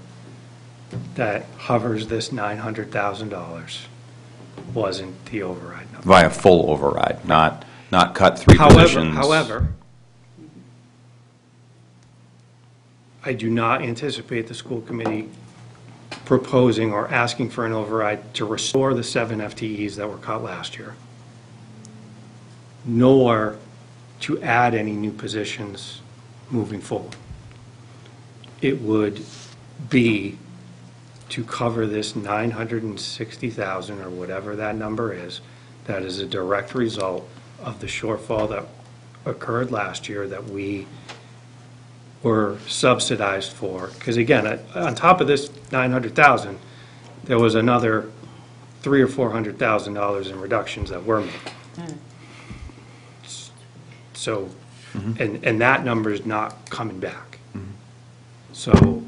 that hovers this $900,000 wasn't the override number. Via full override, not cut three positions? However, I do not anticipate the school committee proposing or asking for an override to restore the 7 FTEs that were cut last year, nor to add any new positions moving forward. It would be to cover this $960,000 or whatever that number is, that is a direct result of the shortfall that occurred last year that we were subsidized for. Because again, on top of this $900,000, there was another $300,000 or $400,000 in reductions that were made. So, and that number is not coming back. So,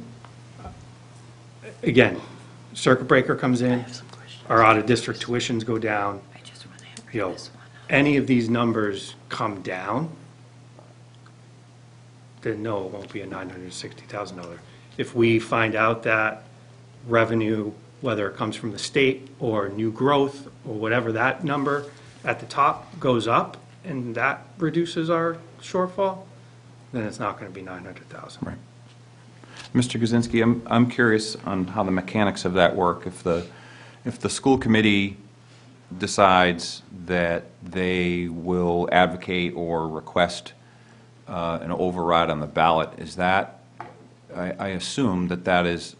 again, circuit breaker comes in, our out-of-district tuitions go down. Any of these numbers come down, then no, it won't be a $960,000. If we find out that revenue, whether it comes from the state or new growth or whatever, that number at the top goes up and that reduces our shortfall, then it's not going to be 900,000. Right. Mr. Kaczynski, I'm curious on how the mechanics of that work. If the school committee decides that they will advocate or request an override on the ballot, is that, I assume that is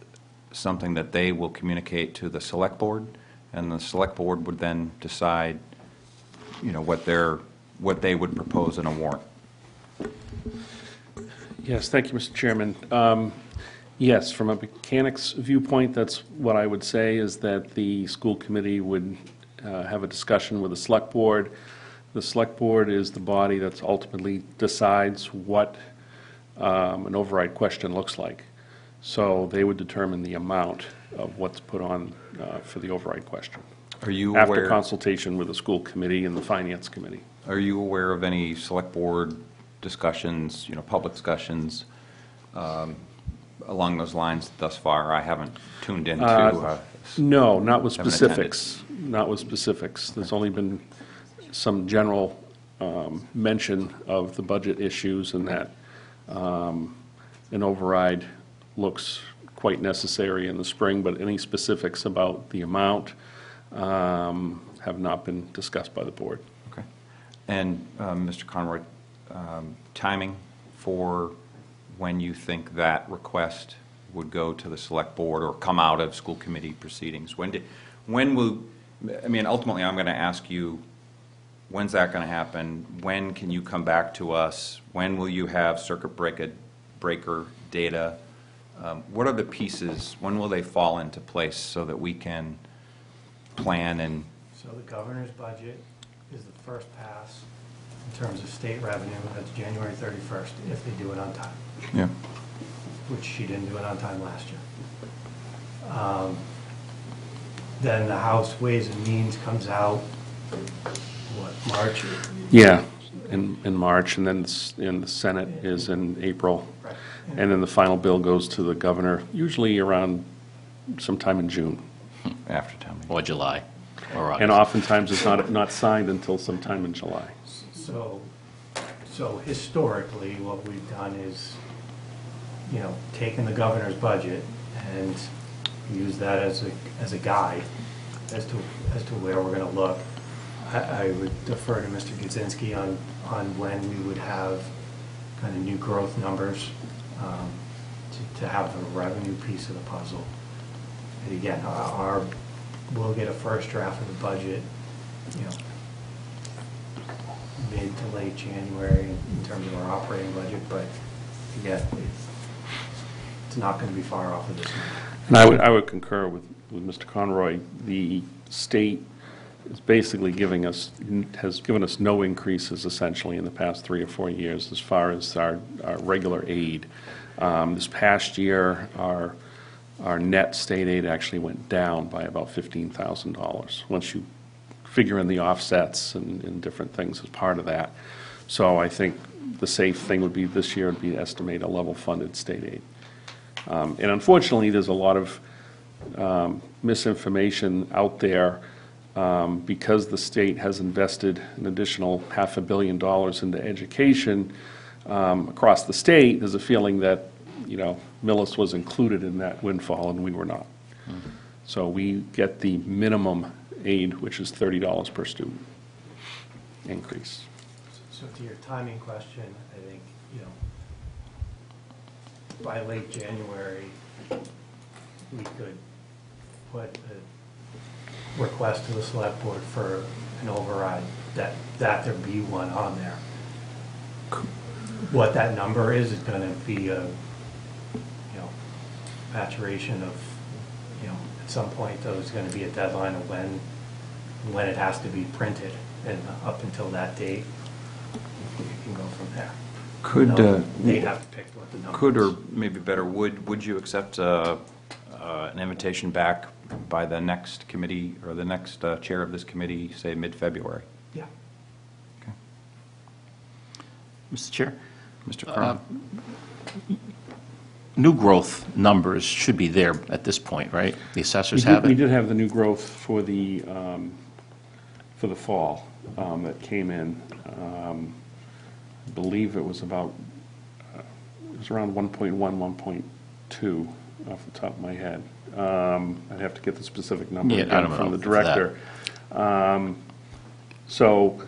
something that they will communicate to the select board, and the select board would then decide, what they would propose in a warrant. Yes, thank you, Mr. Chairman. Yes, from a mechanics viewpoint, that's what I would say, is that the school committee would have a discussion with the select board. The select board is the body that ultimately decides what an override question looks like. So they would determine the amount of what's put on for the override question. Are you After aware? consultation with the school committee and the finance committee. Are you aware of any select board discussions, public discussions along those lines thus far? I haven't tuned into. No, not with Haven't specifics. Not with specifics. There's only been some general mention of the budget issues and that an override looks quite necessary in the spring, but any specifics about the amount have not been discussed by the board. Okay. And Mr. Conroy, timing for when you think that request would go to the select board or come out of school committee proceedings? Ultimately, I'm going to ask you, when's that going to happen? When can you come back to us? When will you have circuit breaker data? What are the pieces? When will they fall into place so that we can plan and? So the governor's budget is the first pass in terms of state revenue. That's January 31st, if they do it on time. Yeah. Which she didn't do it on time last year. Then the House Ways and Means comes out, March? Yeah, in March, and then in the Senate is in April. Right. And then the final bill goes to the governor, usually around sometime in June. After town meeting. Or July, or August. And oftentimes it's not signed until sometime in July. So historically, what we've done is, taken the governor's budget and use that as a guide as to where we're going to look. I would defer to Mr. Kaczynski on when we would have kind of new growth numbers to have the revenue piece of the puzzle. And again, we'll get a first draft of the budget, mid to late January in terms of our operating budget, but again, it's not going to be far off of this number. And I would concur with Mr. Conroy. The state is basically has given us no increases essentially in the past 3 or 4 years as far as our regular aid. This past year, our net state aid actually went down by about $15,000 once you figure in the offsets and different things as part of that. So I think the safe thing would be this year would be to estimate a level funded state aid. And unfortunately, there's a lot of misinformation out there because the state has invested an additional $500 million into education across the state. There's a feeling that, Millis was included in that windfall and we were not. Mm-hmm. So we get the minimum aid, which is $30 per student increase. So to your timing question, I think, by late January, we could put a request to the select board for an override, that there be one on there. What that number is going to be a, maturation of, at some point, there's going to be a deadline of when it has to be printed, and up until that date, you can go from there. They'd have to pick what the number Could, is. or maybe better, would you accept an invitation back by the next committee, or the next chair of this committee, say mid-February? Yeah. Okay. Mr. Chair? Mr. Crum? New growth numbers should be there at this point, right? The assessors We have it? did have the new growth for the fall that came in. I believe it was about was around 1.1, 1.2 off the top of my head. I'd have to get the specific number Yeah, I again don't from know the if it's that. director. So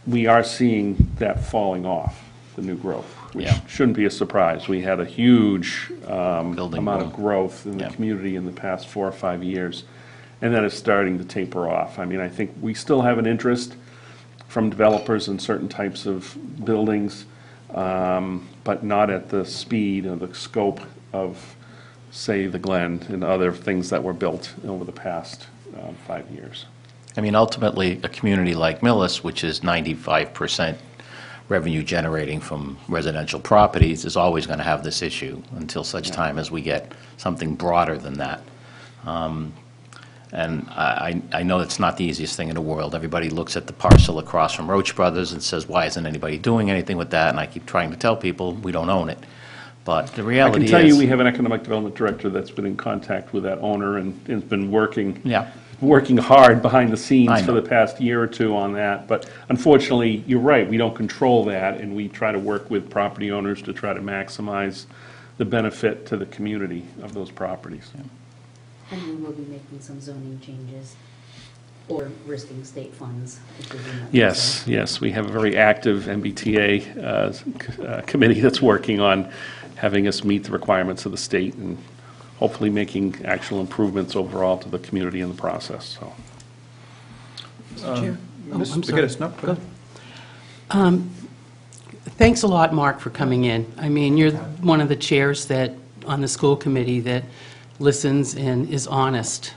we are seeing that falling off, the new growth, which Yeah. shouldn't be a surprise. We had a huge Building amount boom. of growth in the Yeah. community in the past 4 or 5 years, and that is starting to taper off. I mean, I think we still have an interest from developers in certain types of buildings, but not at the speed or the scope of, say, the Glen and other things that were built over the past 5 years. I mean, ultimately, a community like Millis, which is 95% revenue generating from residential properties, is always going to have this issue until such time as we get something broader than that. And I know it's not the easiest thing in the world. Everybody looks at the parcel across from Roach Brothers and says, why isn't anybody doing anything with that? And I keep trying to tell people, we don't own it. But the I reality can is... tell you, we have an economic development director that's been in contact with that owner and has been working hard behind the scenes I for know. the past year or two on that. But unfortunately, you're right, we don't control that, and we try to work with property owners to try to maximize the benefit to the community of those properties. And we will be making some zoning changes or risking state funds if we do not. do Yes, so. yes, we have a very active MBTA committee that's working on having us meet the requirements of the state and hopefully making actual improvements overall to the community in the process, so. Chair? Oh, Ms. I'm sorry. McGinnis, no, go ahead. Thanks a lot, Mark, for coming in. I mean, you're one of the chairs that, on the school committee, that listens and is honest.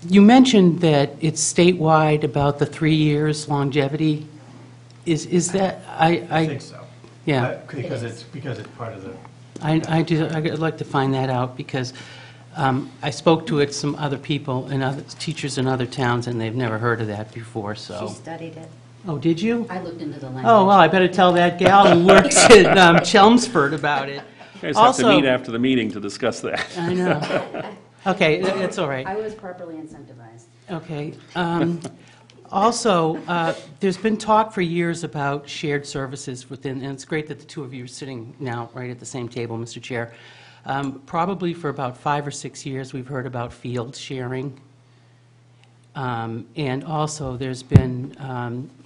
You mentioned that it's statewide about the 3 years longevity. Is that, I think so. Yeah. Because it's part of the, I'd like to find that out, because I spoke to some other people and other teachers in other towns, and they've never heard of that before, so. She studied it. Oh, did you? I looked into the language. Oh, well, I better tell that gal who works at Chelmsford about it. You guys have to Also- meet after the meeting to discuss that. I know. Okay, that's all right. I was properly incentivized. Okay. Also, there's been talk for years about shared services within, and it's great that the two of you are sitting now right at the same table, Mr. Chair. Probably for about 5 or 6 years, we've heard about field sharing. And also, there's been,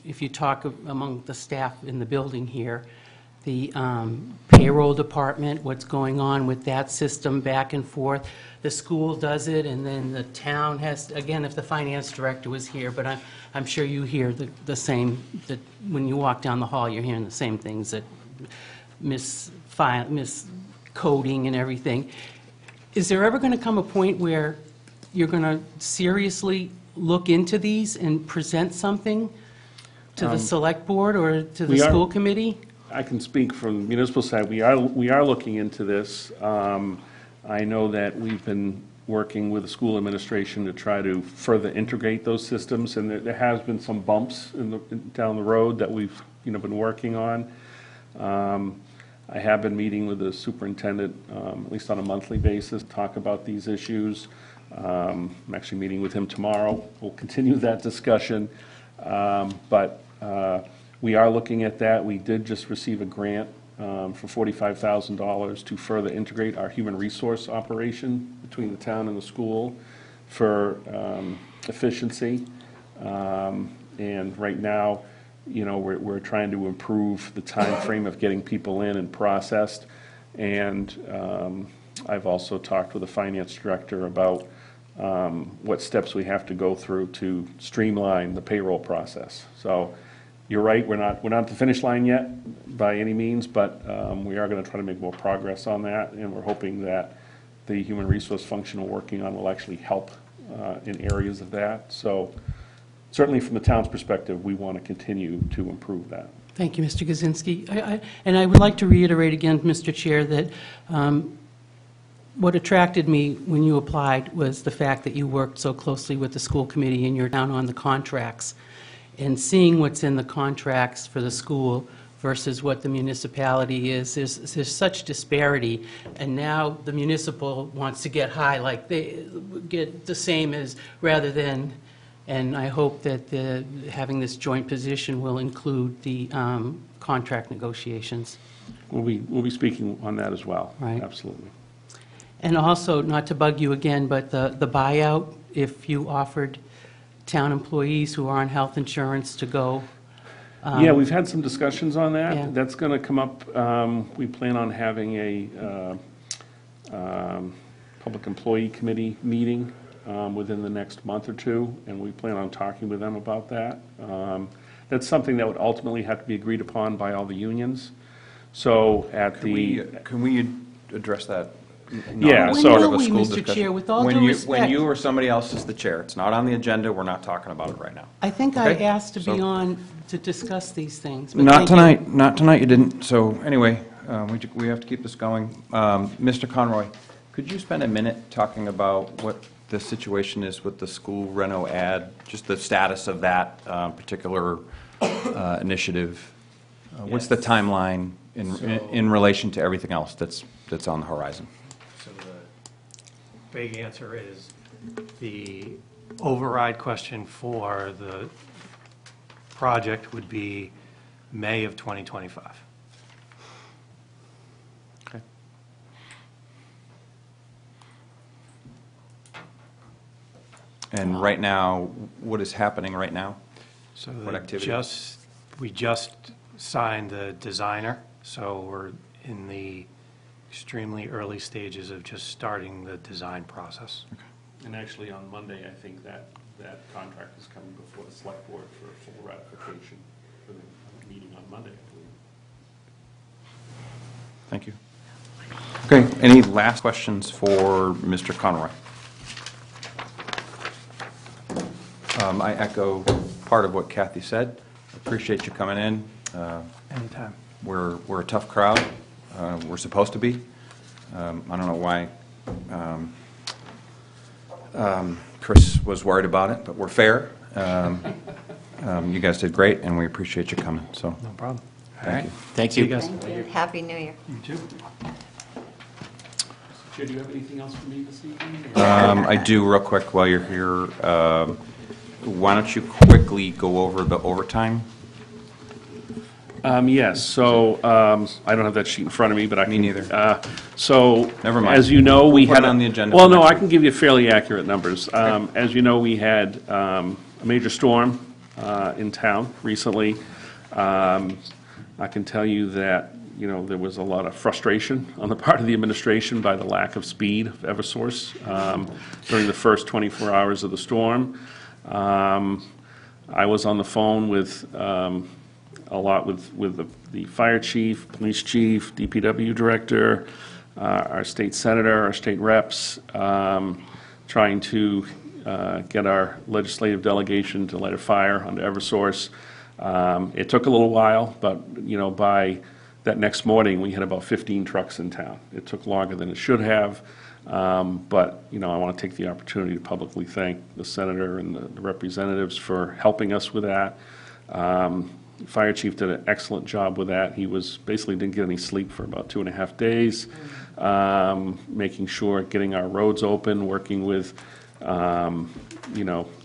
if you talk among the staff in the building here, the payroll department, what's going on with that system back and forth. The school does it, and then the town has, again, if the finance director was here, but I'm sure you hear the same, that when you walk down the hall, you're hearing the same things, that miscoding and everything. Is there ever going to come a point where you're going to seriously look into these and present something to the select board or to the we are- school committee? I can speak from the municipal side. We are looking into this. I know that we've been working with the school administration to try to further integrate those systems, and there has been some bumps down the road that we've, been working on. I have been meeting with the superintendent, at least on a monthly basis, to talk about these issues. I'm actually meeting with him tomorrow. We'll continue that discussion. But we are looking at that. We did just receive a grant for $45,000 to further integrate our human resource operation between the town and the school for efficiency. And right now, we're trying to improve the time frame of getting people in and processed. And I've also talked with the finance director about what steps we have to go through to streamline the payroll process. So you're right, we're not at the finish line yet by any means, but we are going to try to make more progress on that, and we're hoping that the human resource function we're working on will actually help in areas of that. So certainly from the town's perspective, we want to continue to improve that. Thank you, Mr. Kaczynski. And I would like to reiterate again, Mr. Chair, that what attracted me when you applied was the fact that you worked so closely with the school committee and you're down on the contracts. And seeing what's in the contracts for the school versus what the municipality is, there's such disparity. And now the municipal wants to get high, like they get the same as, rather than, and I hope that having this joint position will include the contract negotiations. We'll be speaking on that as well. Right. Absolutely. And also, not to bug you again, but the buyout, if you offered town employees who are on health insurance to go. Yeah, we've had some discussions on that. Yeah. That's going to come up, we plan on having a public employee committee meeting within the next month or two, and we plan on talking with them about that. That's something that would ultimately have to be agreed upon by all the unions. So at the... Can we address that? Yeah, Not as so- part of When a will we, school Mr. discussion. Chair, with all When due you- respect- When you or somebody else is the chair, it's not on the agenda, we're not talking about it right now. I think I Okay. asked to be So- on to discuss these things. but Not thank you. tonight, not tonight, you didn't. So anyway, we have to keep this going. Mr. Conroy, could you spend a minute talking about what the situation is with the school reno ad, just the status of that particular initiative? What's the timeline in relation to everything else that's on the horizon? So the big answer is the override question for the project would be May of 2025. Okay. And right now, what is happening right now? So What the activity? we just signed the designer, so we're in the extremely early stages of just starting the design process. And actually, on Monday, I think that contract is coming before the select board for full ratification for the meeting on Monday, I believe. Thank you. Okay, any last questions for Mr. Conroy? I echo part of what Kathy said. Appreciate you coming in. Anytime. We're a tough crowd. We're supposed to be. I don't know why Chris was worried about it, but we're fair. You guys did great, and we appreciate you coming, so No problem. thank you. Thank See you you. guys. Thank you. Happy New Year. You too. Mr. Chair, do you have anything else for me this evening? I do, real quick, while you're here, why don't you quickly go over the overtime? Yes, so, I don't have that sheet in front of me, but I can... Me neither. So... Never mind. As you know, we We'll put had... it on the agenda Well, for no, next I week. can give you fairly accurate numbers. As you know, we had a major storm in town recently. I can tell you that, there was a lot of frustration on the part of the administration by the lack of speed of Eversource during the first 24 hours of the storm. I was on the phone with a lot with the fire chief, police chief, DPW director, our state senator, our state reps, trying to get our legislative delegation to light a fire onto Eversource. It took a little while, but, by that next morning, we had about 15 trucks in town. It took longer than it should have, but, I want to take the opportunity to publicly thank the senator and the representatives for helping us with that. Fire chief did an excellent job with that. He basically didn't get any sleep for about 2.5 days, making sure, getting our roads open, working with,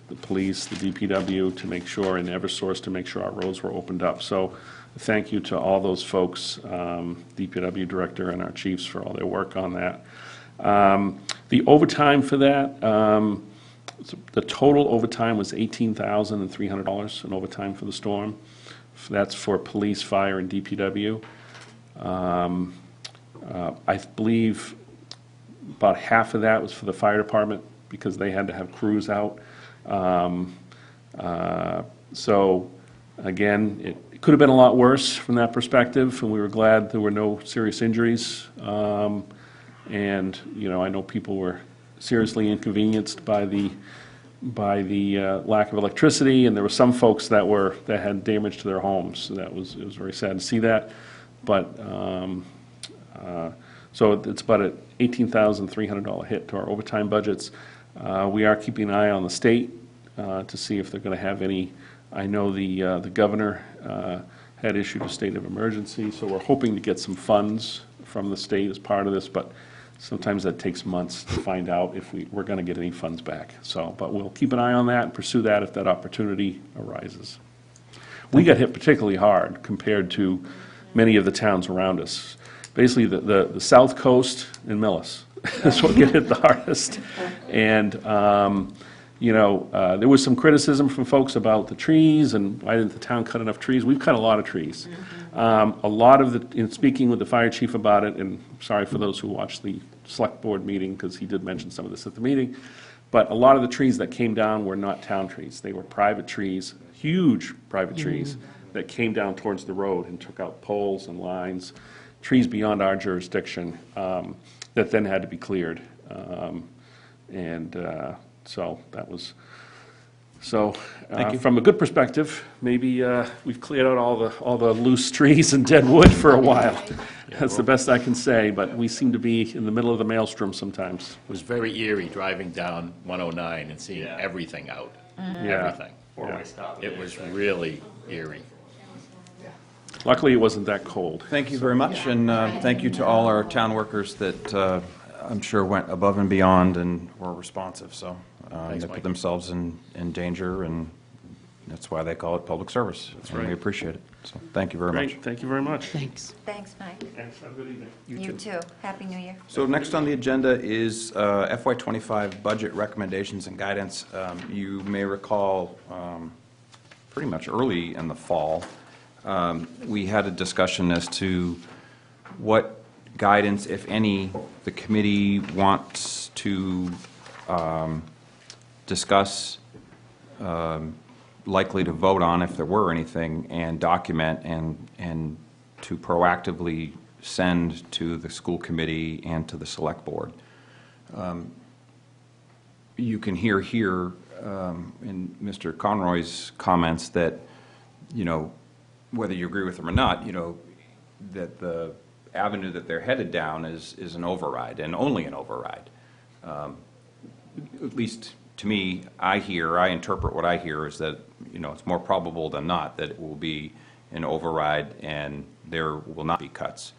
the police, the DPW to make sure, and Eversource to make sure our roads were opened up. So thank you to all those folks, DPW director and our chiefs for all their work on that. The overtime for that, the total overtime was $18,300 in overtime for the storm. That's for police, fire, and DPW. I believe about half of that was for the fire department because they had to have crews out. So, again, it could have been a lot worse from that perspective, and we were glad there were no serious injuries. And, I know people were seriously inconvenienced by the lack of electricity, and there were some folks that had damage to their homes. So it was very sad to see that. But, so it's about an $18,300 hit to our overtime budgets. We are keeping an eye on the state to see if they're going to have any. I know the governor had issued a state of emergency, so we're hoping to get some funds from the state as part of this, but sometimes that takes months to find out if we're going to get any funds back. So, but we'll keep an eye on that and pursue that if that opportunity arises. We got hit particularly hard compared to many of the towns around us. Basically, the South Coast and Millis is what get hit the hardest. And, there was some criticism from folks about the trees, and why didn't the town cut enough trees? We've cut a lot of trees. A lot of in speaking with the fire chief about it, and sorry for those who watched the select board meeting, because he did mention some of this at the meeting, but a lot of the trees that came down were not town trees. They were private trees, huge private trees, that came down towards the road and took out poles and lines, trees beyond our jurisdiction, that then had to be cleared. So that was, from a good perspective, maybe we've cleared out all the loose trees and dead wood for a while. That's the best I can say, but we seem to be in the middle of the maelstrom sometimes. It was very eerie driving down 109 and seeing everything out. Yeah. Everything. Four-way stop. It was really eerie. Luckily, it wasn't that cold. Thank you very much, and thank you to all our town workers that I'm sure went above and beyond and were responsive, so Thanks, they Mike. put themselves in danger, and that's why they call it public service. That's right. We appreciate it, so thank you very much. Great, thank you very much. Thanks. Thanks, Mike. Thanks, have a good evening. You too. Happy New Year. So next on the agenda is FY25 budget recommendations and guidance. You may recall, pretty much early in the fall, we had a discussion as to what guidance, if any, the committee wants to discuss, likely to vote on if there were anything, and document and to proactively send to the school committee and to the select board. You can hear here in Mr. Conroy's comments that, whether you agree with them or not, that the avenue that they're headed down is an override, and only an override. At least to me, I interpret what I hear is that, it's more probable than not that it will be an override and there will not be cuts.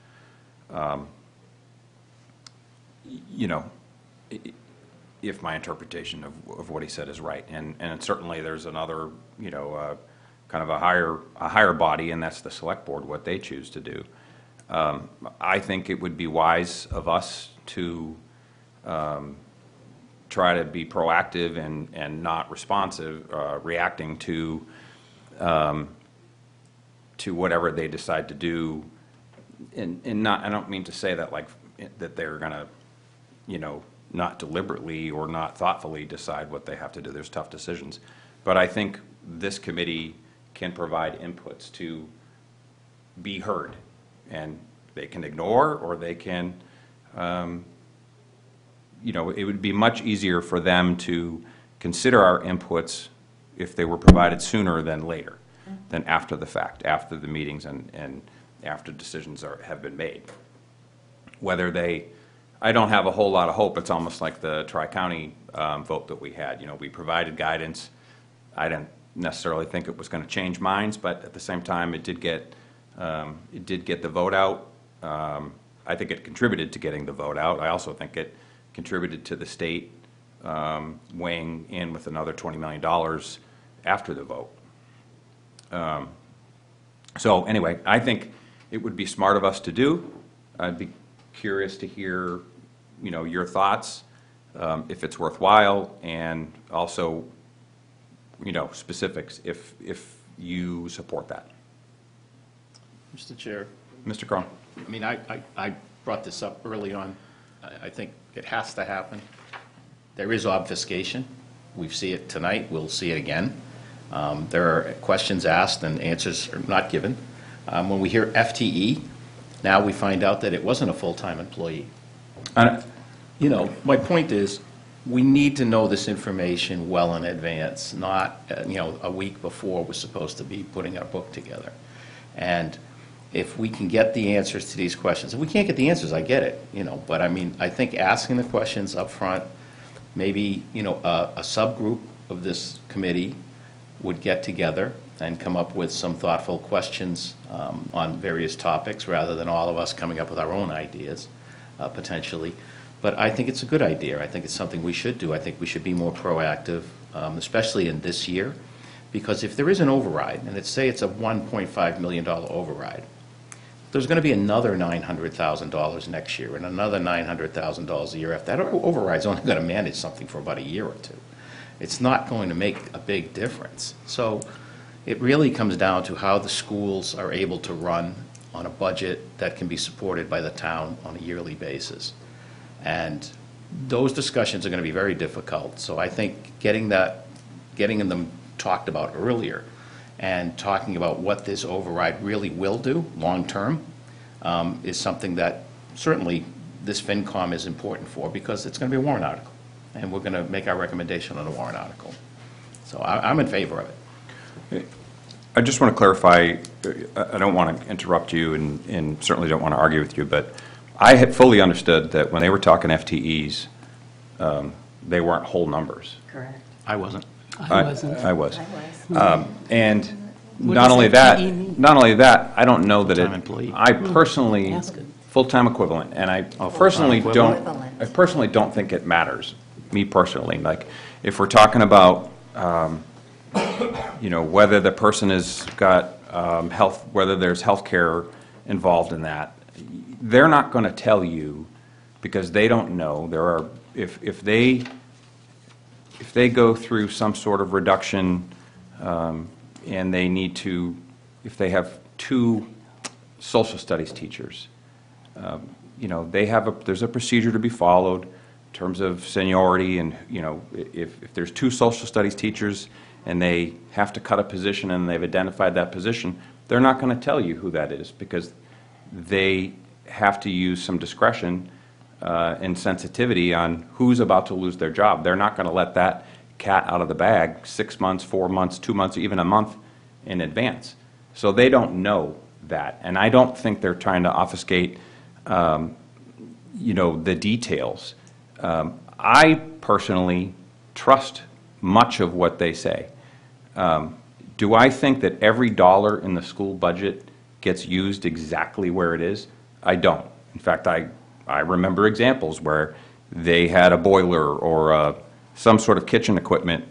If my interpretation of what he said is right. And certainly there's another, kind of a higher body, and that's the select board, what they choose to do. I think it would be wise of us to try to be proactive and not responsive, reacting to whatever they decide to do. And not, I don't mean to say that that they're gonna, not deliberately or not thoughtfully decide what they have to do. There's tough decisions. But I think this committee can provide inputs to be heard. And they can ignore, or they can, it would be much easier for them to consider our inputs if they were provided sooner than later, than after the fact, after the meetings and after decisions have been made. I don't have a whole lot of hope. It's almost like the Tri-County vote that we had. We provided guidance. I didn't necessarily think it was going to change minds, but at the same time, it did get the vote out. I think it contributed to getting the vote out. I also think it contributed to the state weighing in with another $20 million after the vote. So anyway, I think it would be smart of us to do. I'd be curious to hear, your thoughts, if it's worthwhile, and also, specifics if you support that. Mr. Chair, Mr. Cron. I mean, I brought this up early on. I think it has to happen. There is obfuscation. We see it tonight. We'll see it again. There are questions asked and answers are not given. When we hear FTE, now we find out that it wasn't a full-time employee. My point is, we need to know this information well in advance, not, a week before we're supposed to be putting our book together. And if we can get the answers to these questions, if we can't get the answers, I get it, but I think asking the questions up front, maybe, a subgroup of this committee would get together and come up with some thoughtful questions on various topics, rather than all of us coming up with our own ideas, potentially. But I think it's a good idea. I think it's something we should do. I think we should be more proactive, especially in this year, because if there is an override, and say it's a $1.5 million override, there's going to be another $900,000 next year and another $900,000 a year after. That override's only going to manage something for about a year or two. It's not going to make a big difference. So it really comes down to how the schools are able to run on a budget that can be supported by the town on a yearly basis. And those discussions are going to be very difficult. So I think getting them talked about earlier and talking about what this override really will do long-term is something that certainly this FinCom is important for, because it's going to be a warrant article. And we're going to make our recommendation on a warrant article. So I'm in favor of it. I just want to clarify, I don't want to interrupt you and certainly don't want to argue with you, but I had fully understood that when they were talking FTEs, they weren't whole numbers. Correct. I wasn't. I wasn't. I was. I was. And What not does only FTE that, mean? not only that, I don't know that Full-time employee. I personally, Ask it. full-time equivalent, and I full-time personally don't, equivalent. I personally don't think it matters, me personally. Like, if we're talking about, you know, whether the person has got health, whether there's health care involved in that, they're not going to tell you, because they don't know. There are, if they go through some sort of reduction, and they need to, if they have 2 social studies teachers, you know, there's a procedure to be followed in terms of seniority, and, you know, if there's 2 social studies teachers and they have to cut a position and they've identified that position, they're not going to tell you who that is, because they have to use some discretion and sensitivity on who's about to lose their job. They're not going to let that cat out of the bag 6 months, 4 months, 2 months, even a month in advance. So they don't know that. And I don't think they're trying to obfuscate, you know, the details. I personally trust much of what they say. Do I think that every dollar in the school budget gets used exactly where it is? I don't. In fact, I remember examples where they had a boiler or some sort of kitchen equipment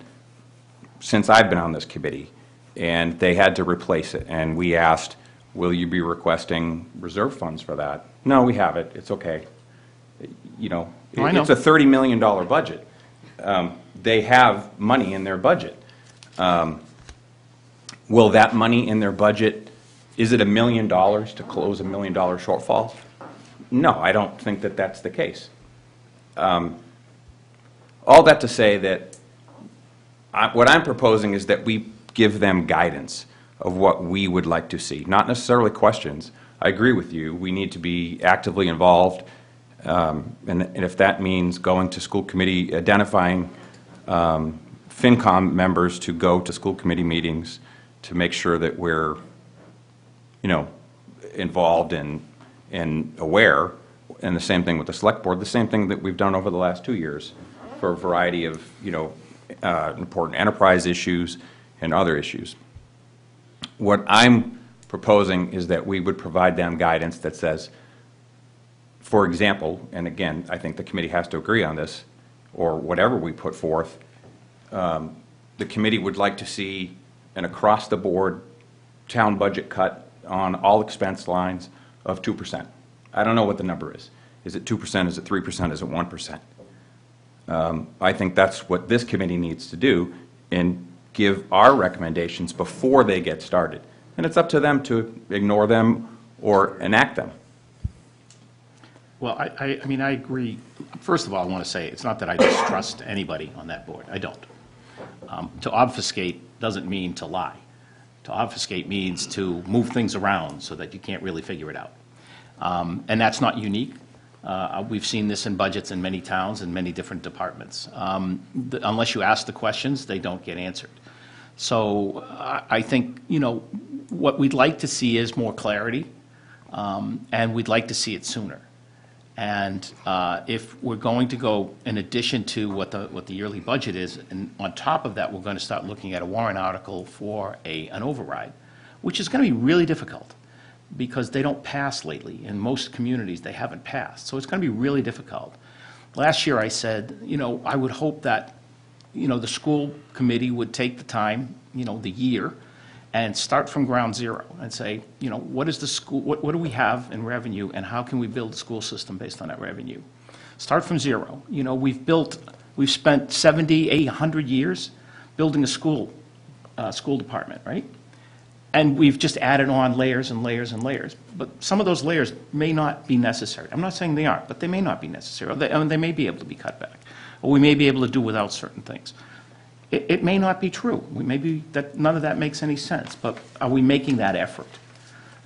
since I've been on this committee, and they had to replace it. And we asked, will you be requesting reserve funds for that? No, we have it. It's okay. You know, I know. it's a $30 million budget. They have money in their budget. Will that money in their budget, is it $1 million to close $1 million shortfall? No, I don't think that that's the case. All that to say that what I'm proposing is that we give them guidance of what we would like to see, not necessarily questions. I agree with you. We need to be actively involved, and if that means going to school committee, identifying FinCom members to go to school committee meetings to make sure that we're, you know, involved and aware, and the same thing with the select board, the same thing that we've done over the last 2 years for a variety of, you know, important enterprise issues and other issues. What I'm proposing is that we would provide them guidance that says, for example, and again, I think the committee has to agree on this, or whatever we put forth, the committee would like to see an across-the-board town budget cut on all expense lines of 2%. I don't know what the number is. Is it 2%? Is it 3%? Is it 1%? I think that's what this committee needs to do, and give our recommendations before they get started. And it's up to them to ignore them or enact them. Well, I mean, I agree. First of all, I want to say, it's not that I distrust anybody on that board. I don't. To obfuscate doesn't mean to lie. To obfuscate means to move things around so that you can't really figure it out. And that's not unique. We've seen this in budgets in many towns and many different departments. Unless you ask the questions, they don't get answered. So I think, you know, what we'd like to see is more clarity, and we'd like to see it sooner. And if we're going to go in addition to what the yearly budget is, and on top of that, we're going to start looking at a warrant article for an override, which is going to be really difficult, because they don't pass lately. In most communities, they haven't passed. So it's going to be really difficult. Last year, I said, you know, I would hope that, you know, the school committee would take the time, you know, the year, and start from ground zero and say, you know, what is the school, what do we have in revenue, and how can we build a school system based on that revenue? Start from zero. You know, we've spent 70, 80, 100 years building a school department, right? And we've just added on layers and layers and layers. But some of those layers may not be necessary. I'm not saying they aren't, but they may not be necessary. Or they may be able to be cut back. Or we may be able to do without certain things. It may not be true. None of that makes any sense. But are we making that effort?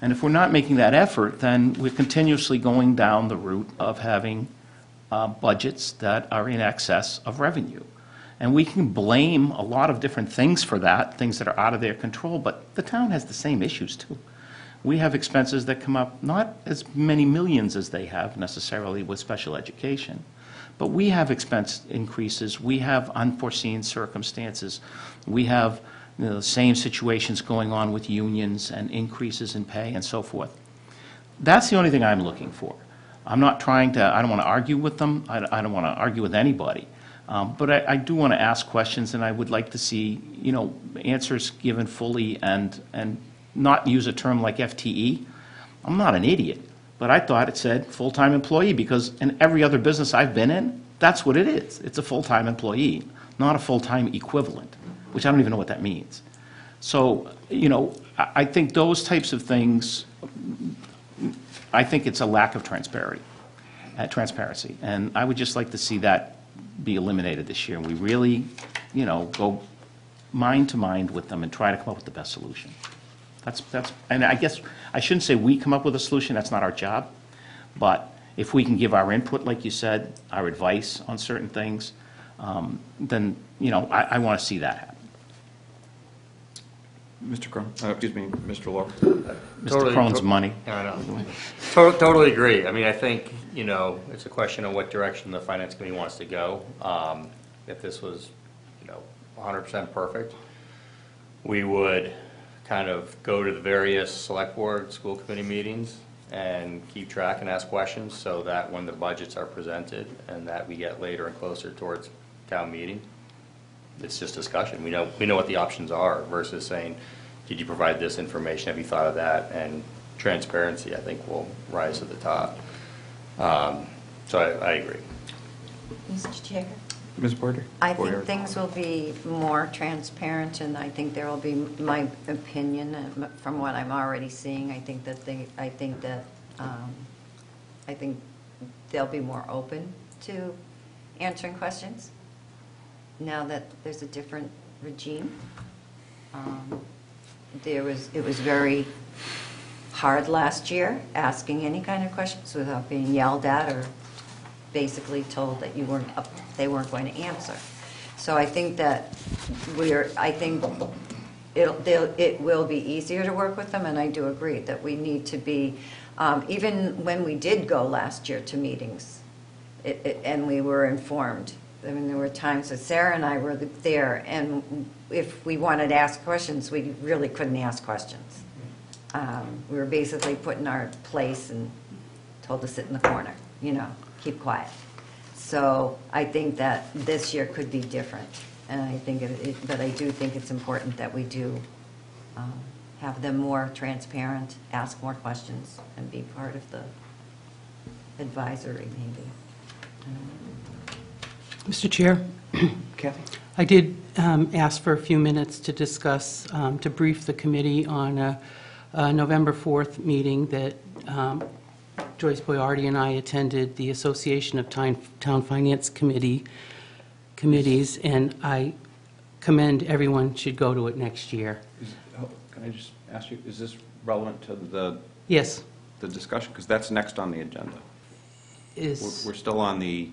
And if we're not making that effort, then we're continuously going down the route of having budgets that are in excess of revenue. And we can blame a lot of different things for that, things that are out of their control, but the town has the same issues too. We have expenses that come up, not as many millions as they have necessarily with special education, but we have expense increases, we have unforeseen circumstances, we have the same situations going on with unions and increases in pay and so forth. That's the only thing I'm looking for. I'm not trying to, I don't want to argue with them, I don't want to argue with anybody. But I do want to ask questions, and I would like to see, you know, answers given fully and not use a term like FTE. I'm not an idiot, but I thought it said full-time employee because in every other business I've been in, that's what it is. It's a full-time employee, not a full-time equivalent, which I don't even know what that means. So, you know, I think those types of things, I think it's a lack of transparency. And I would just like to see that be eliminated this year, and we really, you know, go mind to mind with them and try to come up with the best solution. And I guess I shouldn't say we come up with a solution, that's not our job, but if we can give our input, like you said, our advice on certain things, then, you know, I want to see that happen. Mr. Crone, excuse me, Mr. Lohr. Mr. Crone's money. I know. Totally agree. I mean, I think, you know, it's a question of what direction the finance committee wants to go. If this was, you know, 100% perfect, we would kind of go to the various select board, school committee meetings and keep track and ask questions so that when the budgets are presented and that we get later and closer towards town meeting, it's just discussion. We know what the options are versus saying, did you provide this information? Have you thought of that? And transparency, I think, will rise to the top. So I agree. Mr. Chair? Ms. Porter? I think things will be more transparent, and I think there will be, my opinion, from what I'm already seeing, I think they'll be more open to answering questions now that there's a different regime. It was very hard last year asking any kind of questions without being yelled at or basically told that they weren't going to answer. So I think that it will be easier to work with them, and I do agree that we need to be, even when we did go last year to meetings, and we were informed. I mean, there were times that Sarah and I were there, and if we wanted to ask questions, we really couldn't ask questions. We were basically put in our place and told to sit in the corner, you know, keep quiet. So I think that this year could be different, and I think but I do think it's important that we do have them more transparent, ask more questions, and be part of the advisory, maybe. Mr. Chair? Kathy? I did ask for a few minutes to discuss, to brief the committee on a November 4th meeting that Joyce Boyardi and I attended, the Association of Town Finance Committees, and I commend everyone should go to it next year. Can I just ask you, is this relevant to the Yes. the discussion? Because that's next on the agenda. We're still on the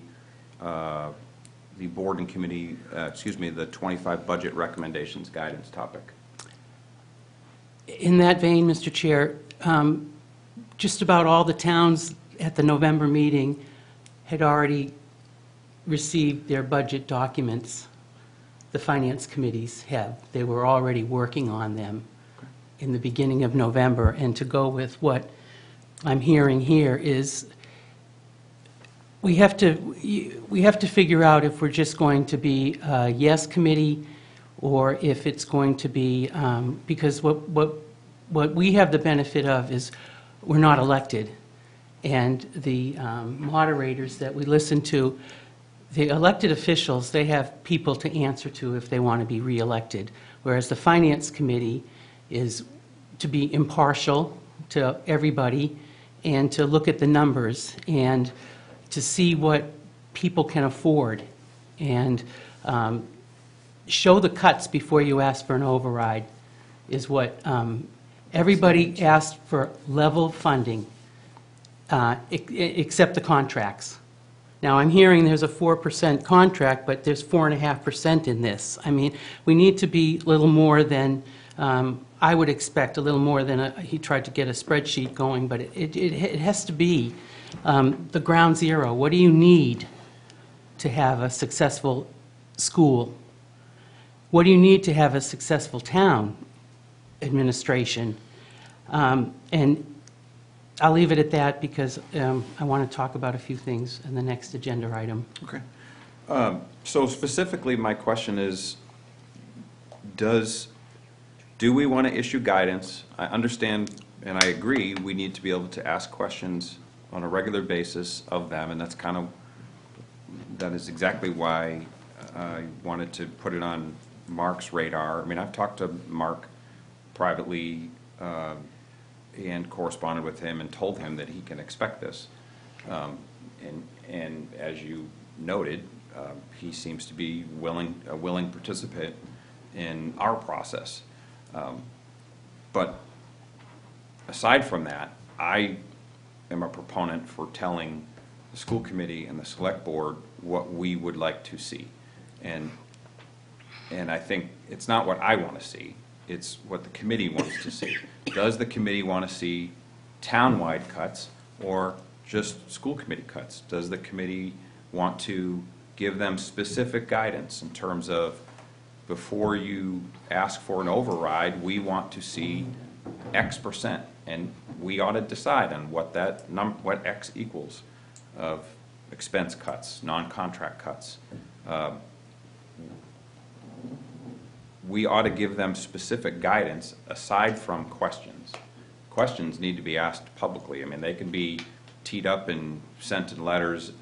board and committee, the 25 budget recommendations guidance topic. In that vein, Mr. Chair, just about all the towns at the November meeting had already received their budget documents. The finance committees have. They were already working on them in the beginning of November. And to go with what I'm hearing here is we have to figure out if we're just going to be a yes committee or if it's going to be, because what we have the benefit of is we're not elected. And the moderators that we listen to, the elected officials, they have people to answer to if they want to be reelected, whereas the Finance Committee is to be impartial to everybody and to look at the numbers and to see what people can afford and show the cuts before you ask for an override is what everybody asked for, level funding, except the contracts. Now, I'm hearing there's a 4% contract, but there's 4.5% in this. I mean, we need to be a little more than, I would expect, a little more than he tried to get a spreadsheet going, but it has to be the ground zero. What do you need to have a successful school? What do you need to have a successful town administration? And I'll leave it at that because I want to talk about a few things in the next agenda item. Okay. So specifically, my question is, do we want to issue guidance? I understand and I agree we need to be able to ask questions on a regular basis of them, and that is exactly why I wanted to put it on Mark's radar. I mean, I've talked to Mark privately and corresponded with him and told him that he can expect this. And as you noted, he seems to be a willing participant in our process. But aside from that, I am a proponent for telling the school committee and the select board what we would like to see. And I think it's not what I want to see, it's what the committee wants to see. Does the committee want to see town-wide cuts or just school committee cuts? Does the committee want to give them specific guidance in terms of, before you ask for an override, we want to see X%, and we ought to decide on what what X equals of expense cuts, non-contract cuts. We ought to give them specific guidance aside from questions. Questions need to be asked publicly. I mean, they can be teed up and sent in letters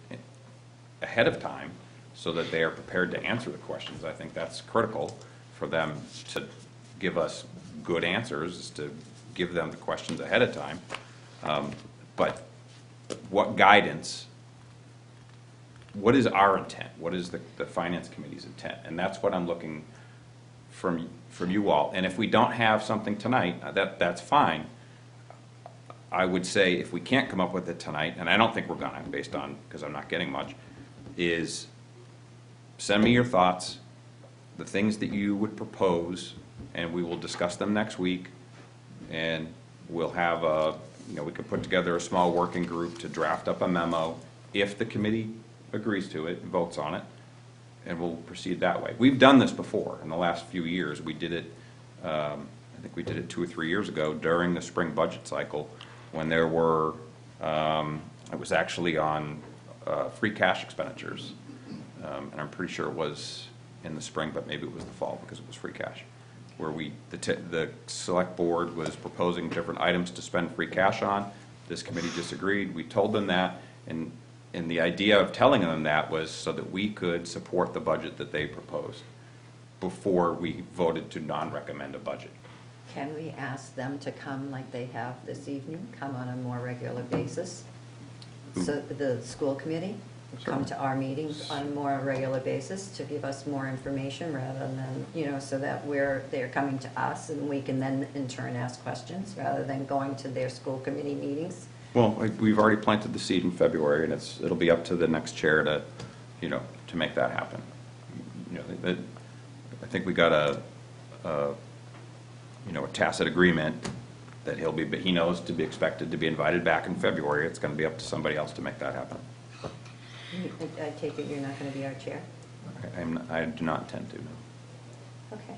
ahead of time so that they are prepared to answer the questions. I think that's critical for them to give us good answers, is to give them the questions ahead of time. But what guidance, what is our intent? What is the Finance Committee's intent? And that's what I'm looking from you all. And if we don't have something tonight, that's fine. I would say if we can't come up with it tonight, and I don't think we're gonna, based on, because I'm not getting much, is send me your thoughts, the things that you would propose, and we will discuss them next week. And we'll have we could put together a small working group to draft up a memo if the committee agrees to it and votes on it, and we'll proceed that way. We've done this before in the last few years. We did it, I think we did it 2 or 3 years ago during the spring budget cycle when there were, it was actually on free cash expenditures. And I'm pretty sure it was in the spring, but maybe it was the fall because it was free cash, where the select board was proposing different items to spend free cash on. This committee disagreed. We told them that, and the idea of telling them that was so that we could support the budget that they proposed before we voted to non-recommend a budget. Can we ask them to come like they have this evening, come on a more regular basis? So the school committee, come to our meetings on a more regular basis to give us more information rather than, so that they're coming to us and we can then in turn ask questions rather than going to their school committee meetings? Well, we've already planted the seed in February, and it'll be up to the next chair to make that happen. I think we got a tacit agreement that he knows to be expected to be invited back in February. It's going to be up to somebody else to make that happen. I take it you're not going to be our chair? I do not intend to. Okay.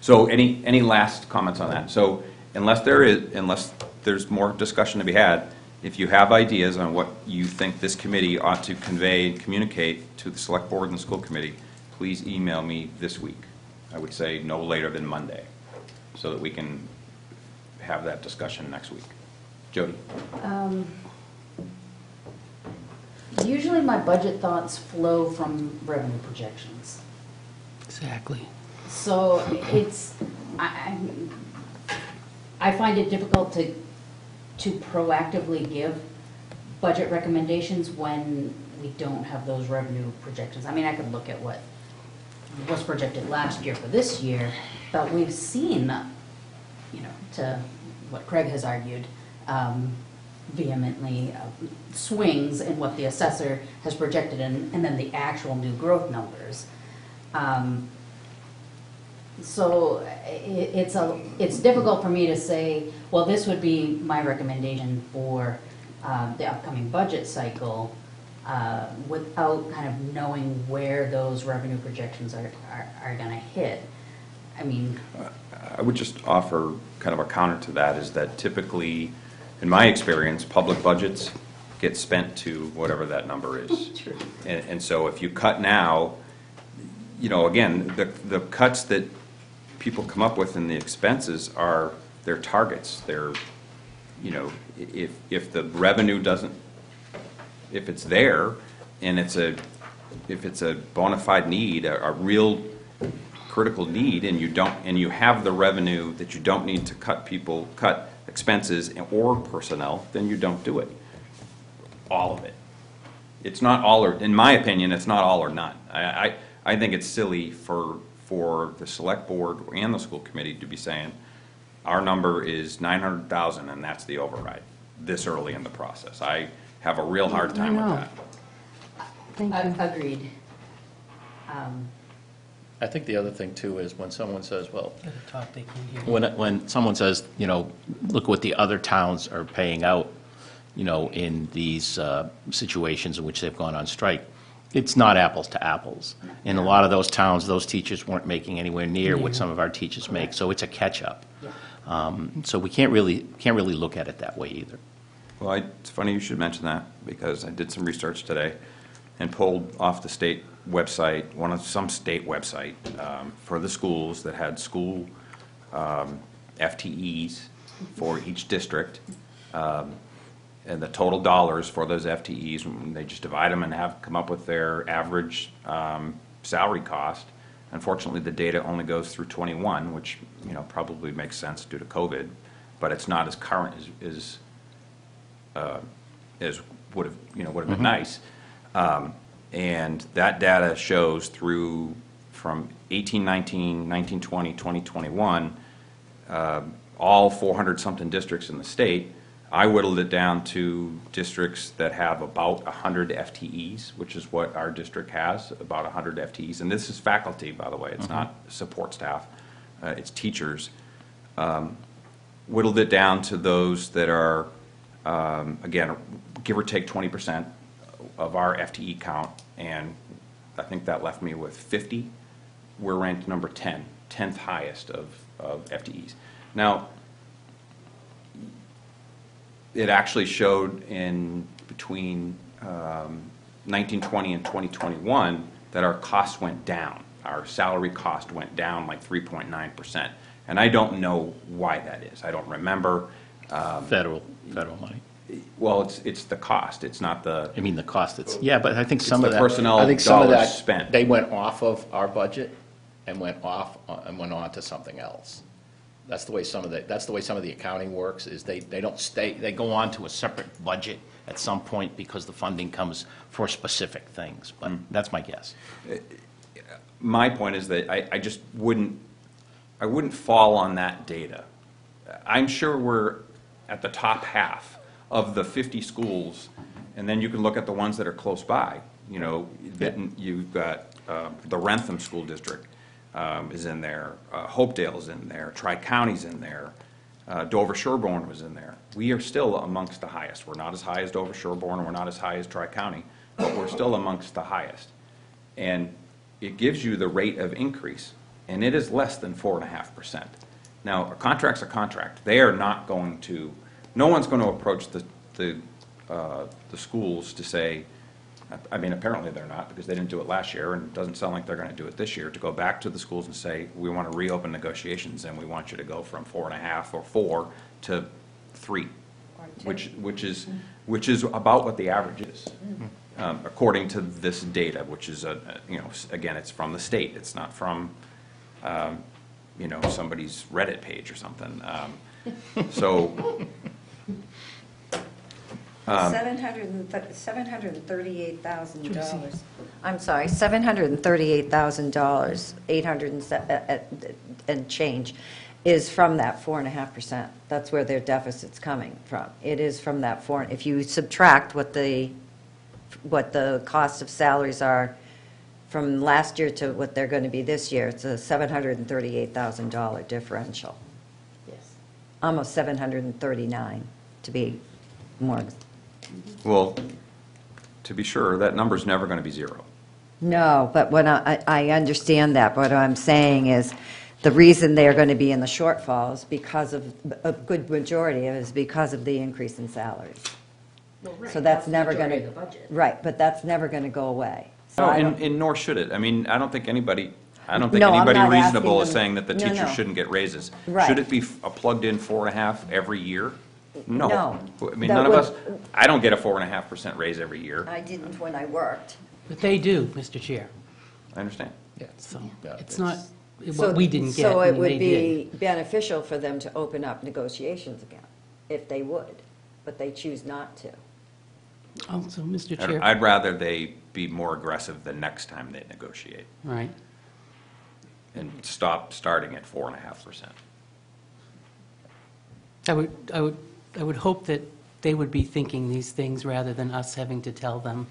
So any last comments on that? So unless there's more discussion to be had, if you have ideas on what you think this committee ought to convey and communicate to the select board and the school committee, please email me this week. I would say no later than Monday, so that we can have that discussion next week. Jody? Usually my budget thoughts flow from revenue projections. Exactly. So it's, I find it difficult to proactively give budget recommendations when we don't have those revenue projections. I mean, I could look at what was projected last year for this year, but we've seen, to what Craig has argued, vehemently, swings in what the assessor has projected and then the actual new growth numbers. So it's difficult for me to say, well, this would be my recommendation for the upcoming budget cycle without kind of knowing where those revenue projections are going to hit. I mean, I would just offer kind of a counter to that, is that typically, in my experience, public budgets get spent to whatever that number is. True. And so if you cut now, again, the cuts that people come up with in the expenses are their targets. They're, if the revenue doesn't, if it's there and if it's a bona fide need, a real critical need, and you have the revenue that you don't need to cut expenses or personnel, then you don't do it. All of it. It's not all, or in my opinion, it's not all or none. I think it's silly for the select board and the school committee to be saying, our number is 900,000 and that's the override, this early in the process. I have a real hard time with that. Thank you. agreed. I think the other thing too is when someone says, well, At the top, they can't hear you. when someone says, look what the other towns are paying out, in these situations in which they've gone on strike, it's not apples to apples. In a lot of those towns, those teachers weren't making anywhere near what some of our teachers make, so it's a catch-up. So we can't really look at it that way either. Well, it's funny you should mention that, because I did some research today and pulled off the state website, some state website, for the schools that had school FTEs for each district, and the total dollars for those FTEs, and they just divide them and come up with their average salary cost. Unfortunately, the data only goes through 21, which probably makes sense due to COVID, but it's not as current as would have been nice. And that data shows from 18-19, 19-20, 20-21, all 400-something districts in the state. I whittled it down to districts that have about 100 FTEs, which is what our district has, about 100 FTEs. And this is faculty, by the way. It's not support staff. It's teachers. Whittled it down to those that are, again, give or take 20% of our FTE count. And I think that left me with 50. We're ranked number 10, 10th highest of FTEs. Now, it actually showed in between 1920 and 2021 that our costs went down. Our salary cost went down like 3.9%. And I don't know why that is. I don't remember. Federal money. Well, it's the cost. It's not the. I mean, the cost, yeah, but I think some the of that. personnel I think some of dollars that, spent. they went off of our budget and went on to something else. That's the way some of the accounting works, is they don't stay, they go on to a separate budget at some point because the funding comes for specific things, but that's my guess. My point is that I just wouldn't fall on that data. I'm sure we're at the top half of the 50 schools, and then you can look at the ones that are close by. You've got the Rentham School District is in there, Hopedale's in there, Tri-County's in there, Dover-Sherborne was in there. We are still amongst the highest. We're not as high as Dover-Sherborne, and we're not as high as Tri-County, but we're still amongst the highest. And it gives you the rate of increase, and it is less than 4.5%. Now, a contract's a contract. They are not going to, no one's going to approach the the schools to say, I mean, apparently they're not, because they didn't do it last year, and it doesn't sound like they're going to do it this year, to go back to the schools and say, we want to reopen negotiations, and we want you to go from 4.5 or 4 to 3, which is about what the average is, according to this data, which is, again, it's from the state. It's not from, somebody's Reddit page or something. So... $738,000. I'm sorry, $738,000, 800 and change, is from that 4.5%. That's where their deficit's coming from. It is from that 4. If you subtract what the cost of salaries are from last year to what they're going to be this year, it's a $738,000 differential. Yes. Almost 739, to be more. Well, to be sure, that number's never going to be 0. No, but when I understand that, but what I'm saying is, the reason they're going to be in the shortfall is because of, a good majority of it is because of the increase in salaries. Well, right, So that's the never going majority to. of the budget. Right, but that's never going to go away. So No, I don't- and nor should it. I mean, I don't think anybody No, I'm not reasonable asking is them- saying that the no, teachers no. shouldn't get raises. Right. Should it be a plugged-in 4.5 every year? No. No. I mean, That none of would- us, I don't get a 4.5% raise every year. I didn't when I worked. But they do, Mr. Chair. I understand. So Yeah, it's not So- what we didn't get So it and would they did. be beneficial for them to open up negotiations again, if they would, but they choose not to. Also, Mr. Chair. I'd rather they be more aggressive the next time they negotiate Right. and stop starting at 4.5%. I would hope that they would be thinking these things rather than us having to tell them.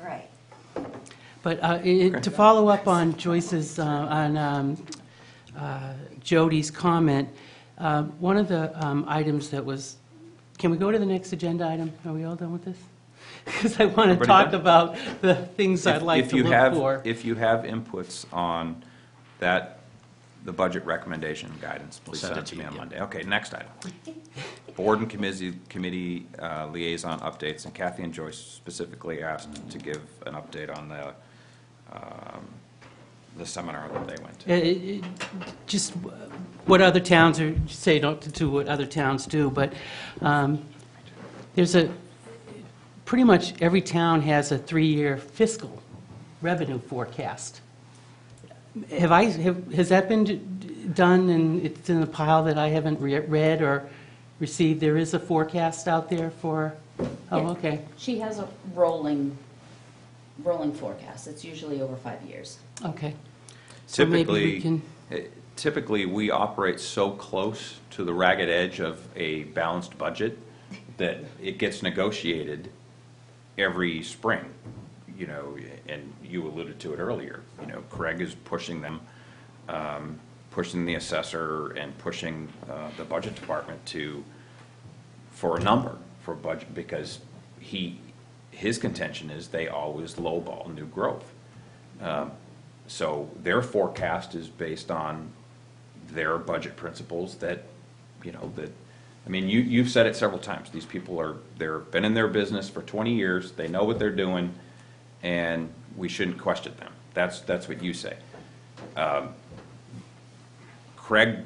Right. But to follow up on Joyce's, Jody's comment, one of the items that was, can we go to the next agenda item? Are we all done with this? Because I want to Everybody talk done? about the things I'd like to look for. If you have inputs on that, the budget recommendation guidance, please send send it it to to me you, on yeah. Monday. Okay, next item. Board and committee liaison updates, and Kathy and Joyce specifically asked to give an update on the seminar that they went to. Just what other towns are, say, don't do what other towns do, but there's pretty much every town has a 3-year fiscal revenue forecast. Has that been done, and it's in a pile that I haven't read or received? There is a forecast out there for, oh, Yeah. okay. She has a rolling forecast. It's usually over 5 years. Okay. So maybe we can, Typically, we operate so close to the ragged edge of a balanced budget that it gets negotiated every spring, and you alluded to it earlier. Craig is pushing them, pushing the assessor and pushing the budget department for a number for budget, because his contention is they always lowball new growth. So their forecast is based on their budget principles that, I mean, you've said it several times. These people they've been in their business for 20 years. They know what they're doing, and we shouldn't question them. That's what you say. Craig,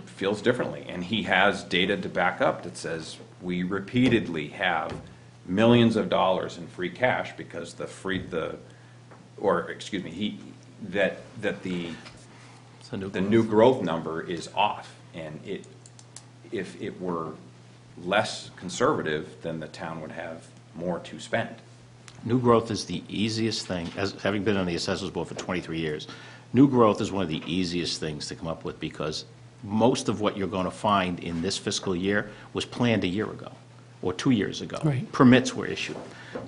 feels differently, and he has data to back up that says we repeatedly have millions of dollars in free cash because the new growth number is off, and if it were less conservative, then the town would have more to spend. New growth is the easiest thing, as having been on the assessors board for 23 years, new growth is one of the easiest things to come up with, because most of what you're going to find in this fiscal year was planned a year ago or 2 years ago. Right. Permits were issued.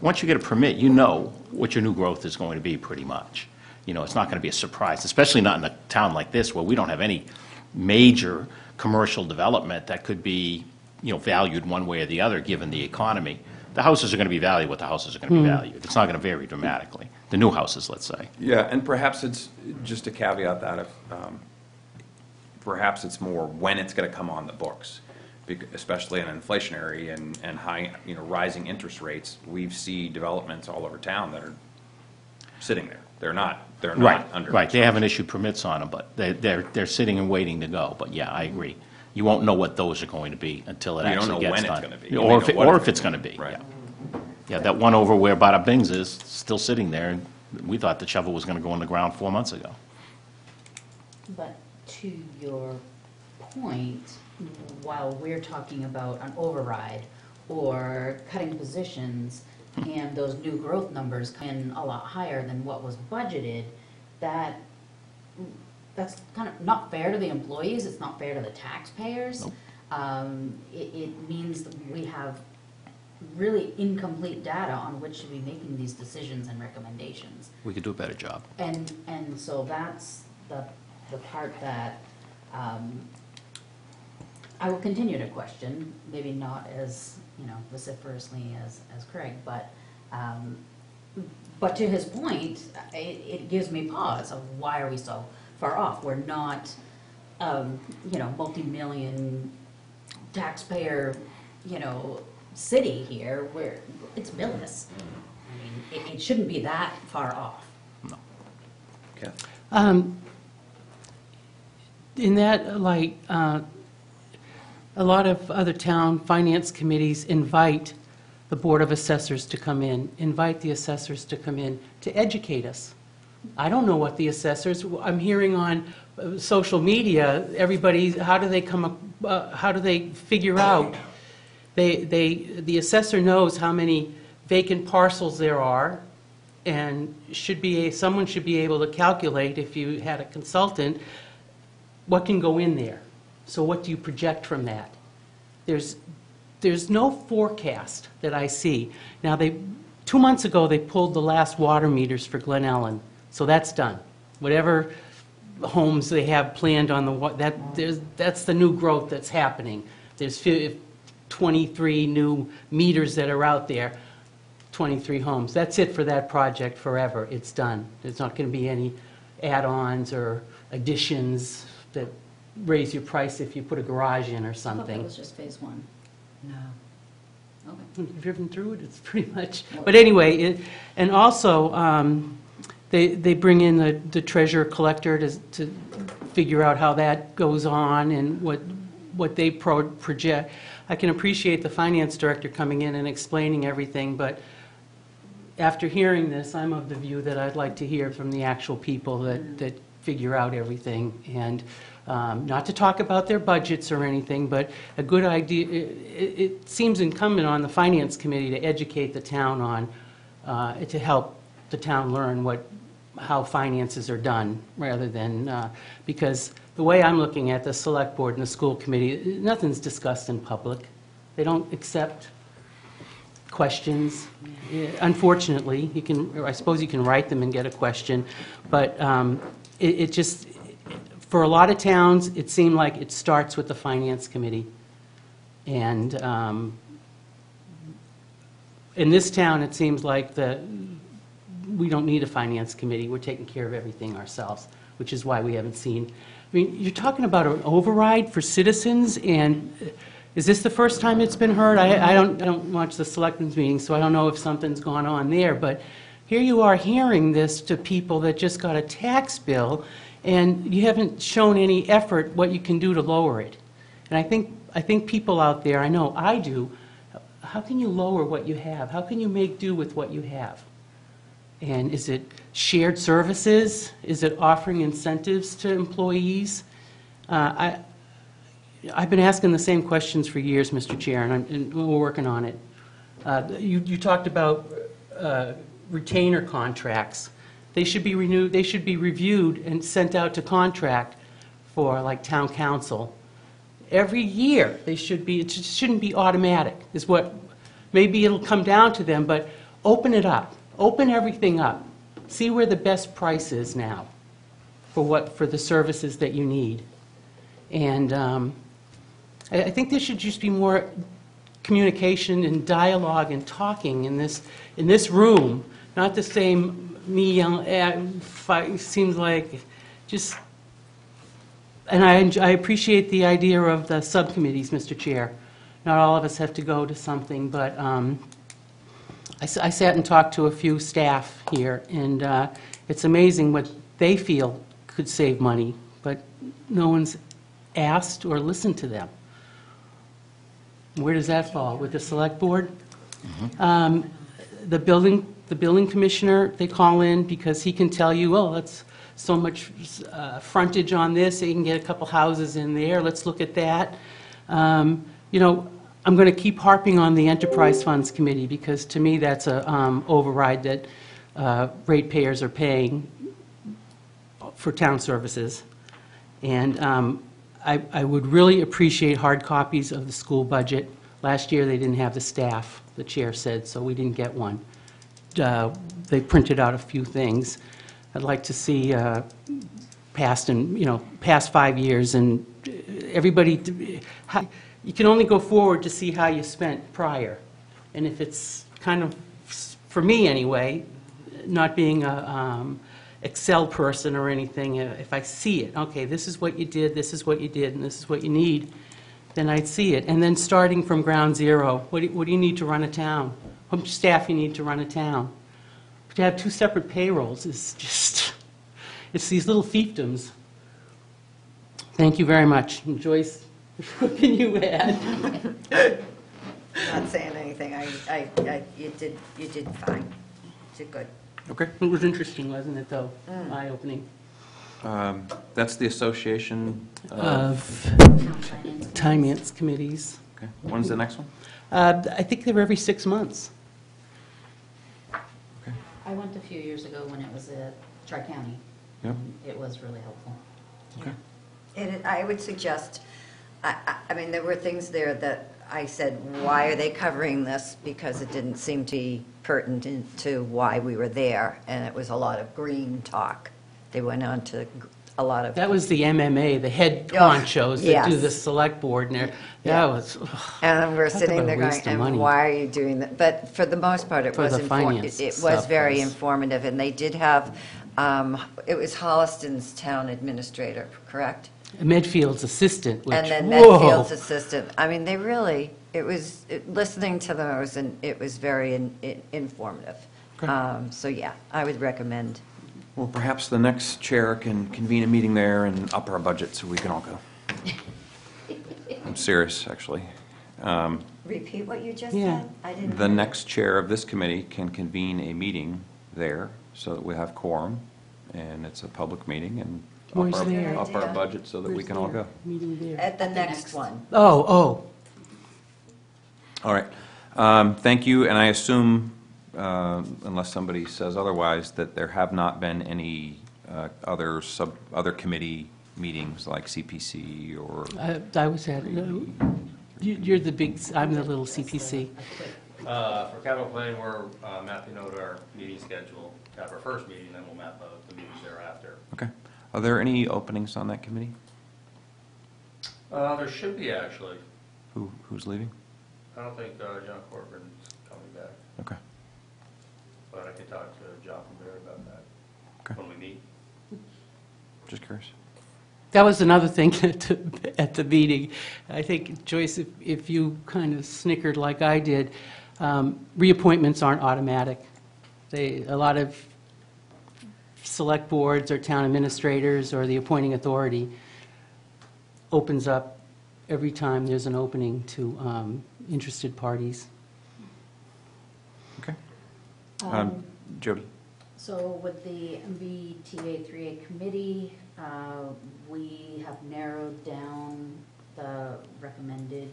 Once you get a permit, you know what your new growth is going to be pretty much. It's not going to be a surprise, especially not in a town like this where we don't have any major commercial development that could be, valued one way or the other given the economy. The houses are going to be valued what the houses are going to be valued. It's not going to vary dramatically. The new houses, let's say. Yeah, and perhaps it's, just to caveat that, perhaps it's more when it's going to come on the books. especially in inflationary and high, rising interest rates. We see developments all over town that are sitting there. They're not under. Right, they haven't issued permits on them, but they're sitting and waiting to go. But yeah, I agree. You won't know what those are going to be until it You don't actually know gets when it's done. gonna be. You Or may if know what it's going to be, Right. yeah. Yeah, that one over where Bada Bing's is, still sitting there, and we thought the shovel was going to go in the ground 4 months ago. But to your point, while we're talking about an override or cutting positions, and those new growth numbers come in a lot higher than what was budgeted, that's kind of not fair to the employees, it's not fair to the taxpayers. Nope. It means that we have really incomplete data on which to be making these decisions and recommendations. We could do a better job. And so that's the part that I will continue to question, maybe not as, vociferously as Craig, but to his point, it gives me pause of why are we so far off? We're not, multi-million taxpayer, city here, where it's Millis. I mean, it shouldn't be that far off. Okay. In that light, a lot of other town finance committees invite the Board of Assessors to come in, invite the assessors to come in to educate us. I don't know what the assessors, I'm hearing on social media, everybody, how do they figure out? The assessor knows how many vacant parcels there are, and someone should be able to calculate, if you had a consultant, what can go in there. So what do you project from that? There's no forecast that I see. Now, 2 months ago, they pulled the last water meters for Glen Ellen, so that's done. Whatever homes they have planned on that's the new growth that's happening. There's 23 new meters that are out there, 23 homes. That's it for that project forever. It's done. There's not going to be any add-ons or additions that raise your price if you put a garage in or I thought that something. was just phase one. No. Okay. You've driven through it, it's pretty much, but anyway, and also, they bring in the treasurer collector to figure out how that goes on and what they project. I can appreciate the finance director coming in and explaining everything, but after hearing this, I'm of the view that I'd like to hear from the actual people that figure out everything, and not to talk about their budgets or anything, but a good idea, it seems incumbent on the finance committee to educate the town on, to help the town learn how finances are done, rather than, because the way I'm looking at the select board and the school committee, nothing's discussed in public. They don't accept questions. Unfortunately, I suppose you can write them and get a question, but it just, for a lot of towns, it seemed like it starts with the finance committee. And in this town, it seems like we don't need a finance committee. We're taking care of everything ourselves, which is why we haven't seen. I mean, you're talking about an override for citizens, and is this the first time it's been heard? I don't watch the selectmen's meetings, so I don't know if something's gone on there, but here you are hearing this to people that just got a tax bill, and you haven't shown any effort what you can do to lower it. And I think people out there, I know I do, how can you lower what you have? How can you make do with what you have? And is it shared services? Is it offering incentives to employees? I've been asking the same questions for years, Mr. Chair, and we're working on it. You talked about retainer contracts. They should be renewed, they should be reviewed and sent out to contract for, like, town council. Every year, it shouldn't be automatic, is what, maybe it'll come down to them, but open it up. Open everything up. See where the best price is now for the services that you need. And I think there should just be more communication and dialogue and talking in this room, not the same me yelling, seems like just And I appreciate the idea of the subcommittees, Mr. Chair. Not all of us have to go to something, but I sat and talked to a few staff here, and it's amazing what they feel could save money, but no one's asked or listened to them. Where does that fall? With the select board? The building commissioner, they call in because he can tell you, oh, that's so much frontage on this, you can get a couple houses in there, let's look at that. You know, I'm going to keep harping on the Enterprise Funds Committee, because to me, that's a override that ratepayers are paying for town services. And I would really appreciate hard copies of the school budget. Last year, they didn't have the staff, the chair said, so we didn't get one. They printed out a few things. I'd like to see past 5 years, and everybody, you can only go forward to see how you spent prior. And if it's kind of, for me anyway, not being a Excel person or anything, if I see it, okay, this is what you did, and this is what you need, then I'd see it. And then starting from ground zero, what do you need to run a town? How much staff you need to run a town? To have 2 separate payrolls is just, it's these little fiefdoms. Thank you very much. And Joyce, what can you add? Not saying anything. You did fine. You did good. Okay. It was interesting, wasn't it, though? Eye-opening. That's the Association Of Finance. finance committees. Okay. When's the next one? I think they were every 6 months. Okay. I went a few years ago when it was at Tri-County. Yep. It was really helpful. Okay. I would suggest, I mean, there were things there that I said, why are they covering this? Because it didn't seem to be pertinent to why we were there, and it was a lot of green talk. They went on to a lot of, That was the MMA, the head Oh, honchos that do yes. the select board, and that Yeah. was, and we're Talk sitting about a there going, waste of and money. why are you doing that? But for the most part, it For was the finance it was stuff very was- informative, and they did have, it was Holliston's town administrator, correct? Medfield's assistant, which, And then whoa. Medfield's assistant. I mean, they really, listening to them, it was very informative. So, yeah, I would recommend. Well, perhaps the next chair can convene a meeting there and up our budget so we can all go. I'm serious, actually. Repeat what you just Yeah. said? I didn't. The next chair of this committee can convene a meeting there so that we have quorum, and it's a public meeting, and Where's up there? our budget so that we can all go. Meeting there. At the At the next next. one. Oh, All right. Thank you, and I assume, unless somebody says otherwise, that there have not been any other committee meetings like CPC or, I was at, you're the big, I'm the little CPC. For capital planning, we're mapping out our meeting schedule, have our first meeting, then we'll map out the meetings thereafter. okay. Are there any openings on that committee? There should be, actually. Who's leaving? I don't think John Corbin's coming back, Okay. but I can talk to John from Barry about that Okay. when we meet. Just curious. That was another thing at the meeting. I think, Joyce, if you kind of snickered like I did, reappointments aren't automatic. A lot of select boards or town administrators or the appointing authority opens up every time there's an opening to interested parties. Okay. Um, Jody? So with the MBTA 3A committee, we have narrowed down the recommended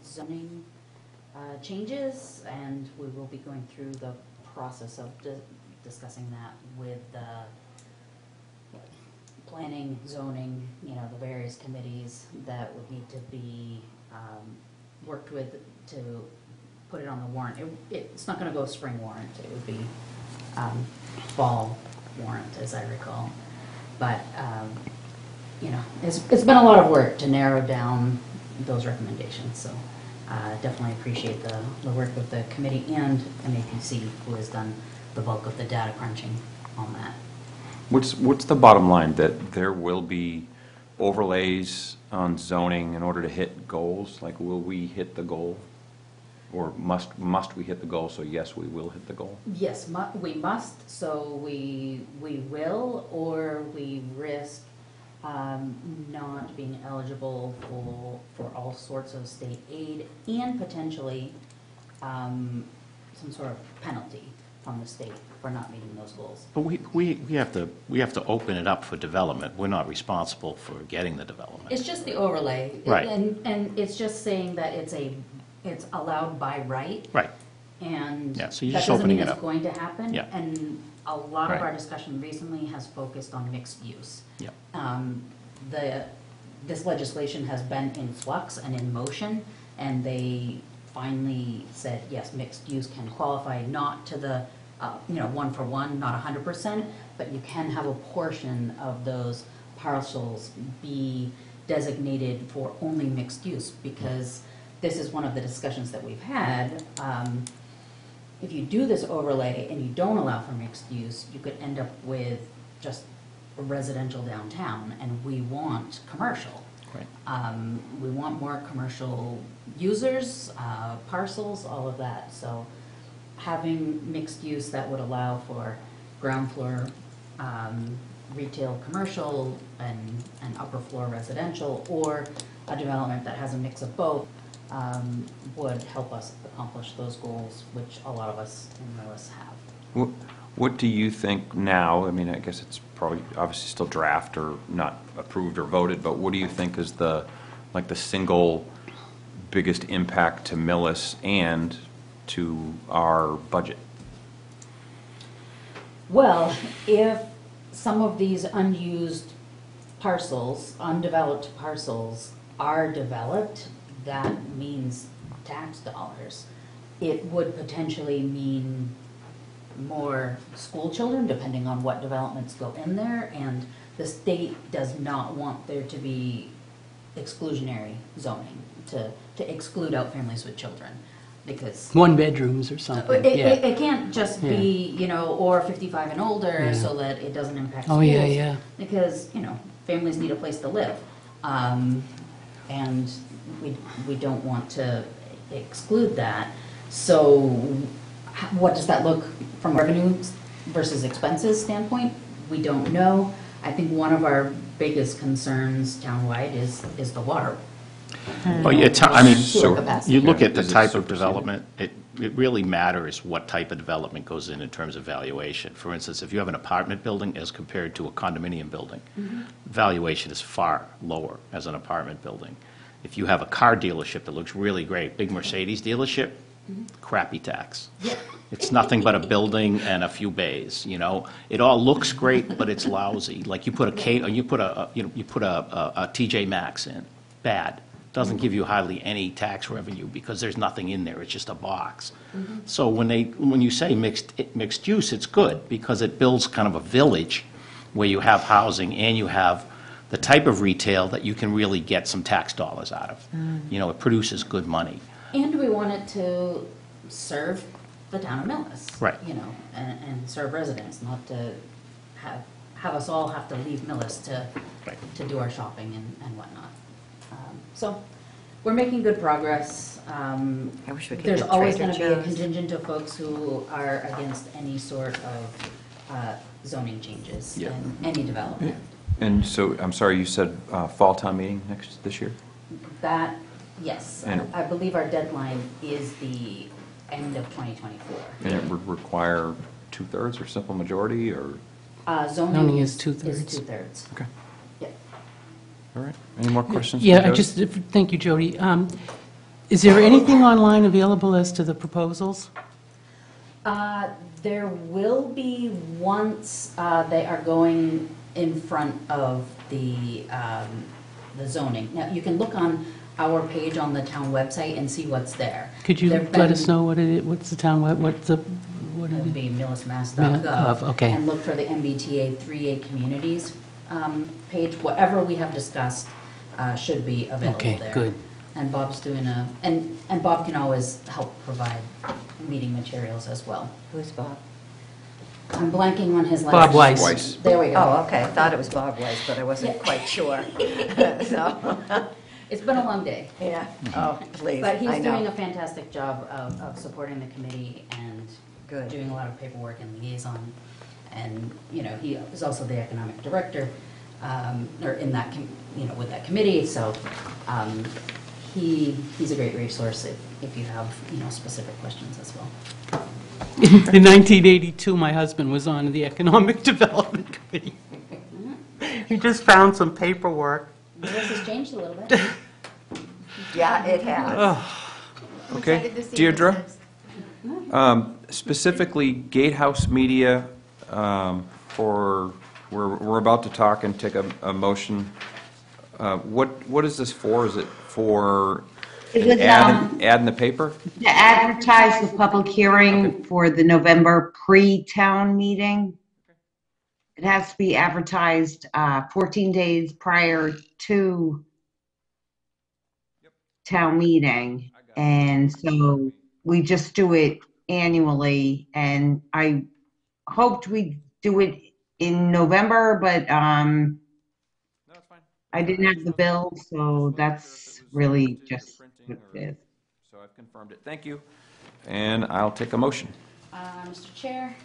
zoning changes, and we will be going through the process of discussing that with the planning, zoning, the various committees that would need to be worked with to put it on the warrant. It's not going to go spring warrant, it would be fall warrant, as I recall. But, it's been a lot of work to narrow down those recommendations, so definitely appreciate the work of the committee and MAPC, who has done the bulk of the data crunching on that. What's the bottom line? That there will be overlays on zoning in order to hit goals? Like, will we hit the goal? Or must we hit the goal, so yes, we will hit the goal? Yes, we must, so we will, or we risk not being eligible for all sorts of state aid and potentially some sort of penalty from the state for not meeting those goals. But we have to open it up for development. We're not responsible for getting the development. It's just the overlay. Right. And it's just saying that it's allowed by right. Right. And Yeah, so you're that just doesn't opening mean it it's up. going to happen. Yeah. And a lot of Right. our discussion recently has focused on mixed use. Yeah. This legislation has been in flux and in motion, and they finally said, yes, mixed use can qualify, not to the, 1-for-1, not 100%, but you can have a portion of those parcels be designated for only mixed use, because this is one of the discussions that we've had. If you do this overlay and you don't allow for mixed use, you could end up with just a residential downtown, and we want commercial. Right. We want more commercial users, parcels, all of that. So having mixed use that would allow for ground floor retail commercial and upper floor residential, or a development that has a mix of both, would help us accomplish those goals, which a lot of us in Millis have. What do you think now? I mean, I guess it's probably obviously still draft or not approved or voted, but what do you think is the single biggest impact to Millis and to our budget? Well, if some of these unused parcels, undeveloped parcels are developed, that means tax dollars. It would potentially mean more school children, depending on what developments go in there, and the state does not want there to be exclusionary zoning, to exclude out families with children, because One bedrooms or something, yeah. it can't just be, or 55 and older, Yeah. so that it doesn't impact Oh, schools. yeah, yeah. Because, families need a place to live. And we don't want to exclude that. So what does that look from revenue versus expenses standpoint? We don't know. I think one of our biggest concerns townwide is the water. Well, I mean, Sewer capacity. you look Yeah, at the is it type of superseded? development, it really matters what type of development goes in terms of valuation. For instance, if you have an apartment building as compared to a condominium building, valuation is far lower as an apartment building. If you have a car dealership that looks really great, big Mercedes dealership, crappy tax. It's nothing but a building and a few bays, It all looks great, but it's lousy. Like you put a TJ Maxx in, bad. Doesn't give you hardly any tax revenue because there's nothing in there. It's just a box. So when you say mixed use, it's good because it builds kind of a village where you have housing and you have the type of retail that you can really get some tax dollars out of. It produces good money. And we want it to serve the town of Millis. Right. And serve residents, not to have us all have to leave Millis Right. to do our shopping and whatnot. So we're making good progress. I wish we could There's get always Trader going to be a Joe's. contingent of folks who are against any sort of zoning changes Yeah. in any development. And so, I'm sorry, you said fall town meeting this year? That, yes, And- I believe our deadline is the end of 2024. And it would require 2/3 or simple majority, or? Zoning Zoning is is two-thirds. two-thirds. Okay, Yep. all right. Any more questions? Yeah, for I Jody? thank you, Jody. Is there anything online available as to the proposals? There will be once they are going in front of the zoning. Now, you can look on our page on the town website and see what's there. Could you There've let us been- know what it is, what's the town, what it It would is? be millismass.gov. Okay. And look for the MBTA 3A Communities page. Whatever we have discussed should be available Okay, there. good. And Bob's doing and Bob can always help provide meeting materials as well. Who's Bob? I'm blanking on his last. Bob Weiss. Weiss. There we go. Oh, okay, I thought it was Bob Weiss, but I wasn't quite sure. So, It's been a long day. yeah, oh, please, But I he's doing a know. fantastic job of supporting the committee and Good. doing a lot of paperwork and liaison. And, you know, he is also the economic director, or in that, with that committee, so he's a great resource if you have, specific questions as well. In 1982, my husband was on the Economic Development Committee. He just found some paperwork. This has changed a little bit. Yeah, it has. Okay, Excited to see Deirdre? what's next. Specifically, Gatehouse Media, we're about to talk and take a motion. What is this for? Is it for It an was, ad in the paper? to advertise the public hearing for the November pre-town meeting. It has to be advertised 14 days prior to town meeting. And so we just do it annually, and I hoped we'd do it in November, but No, it's fine. I didn't have the bill, so that's really just what it is. So I've confirmed it. Thank you. And I'll take a motion. Mr. Chair,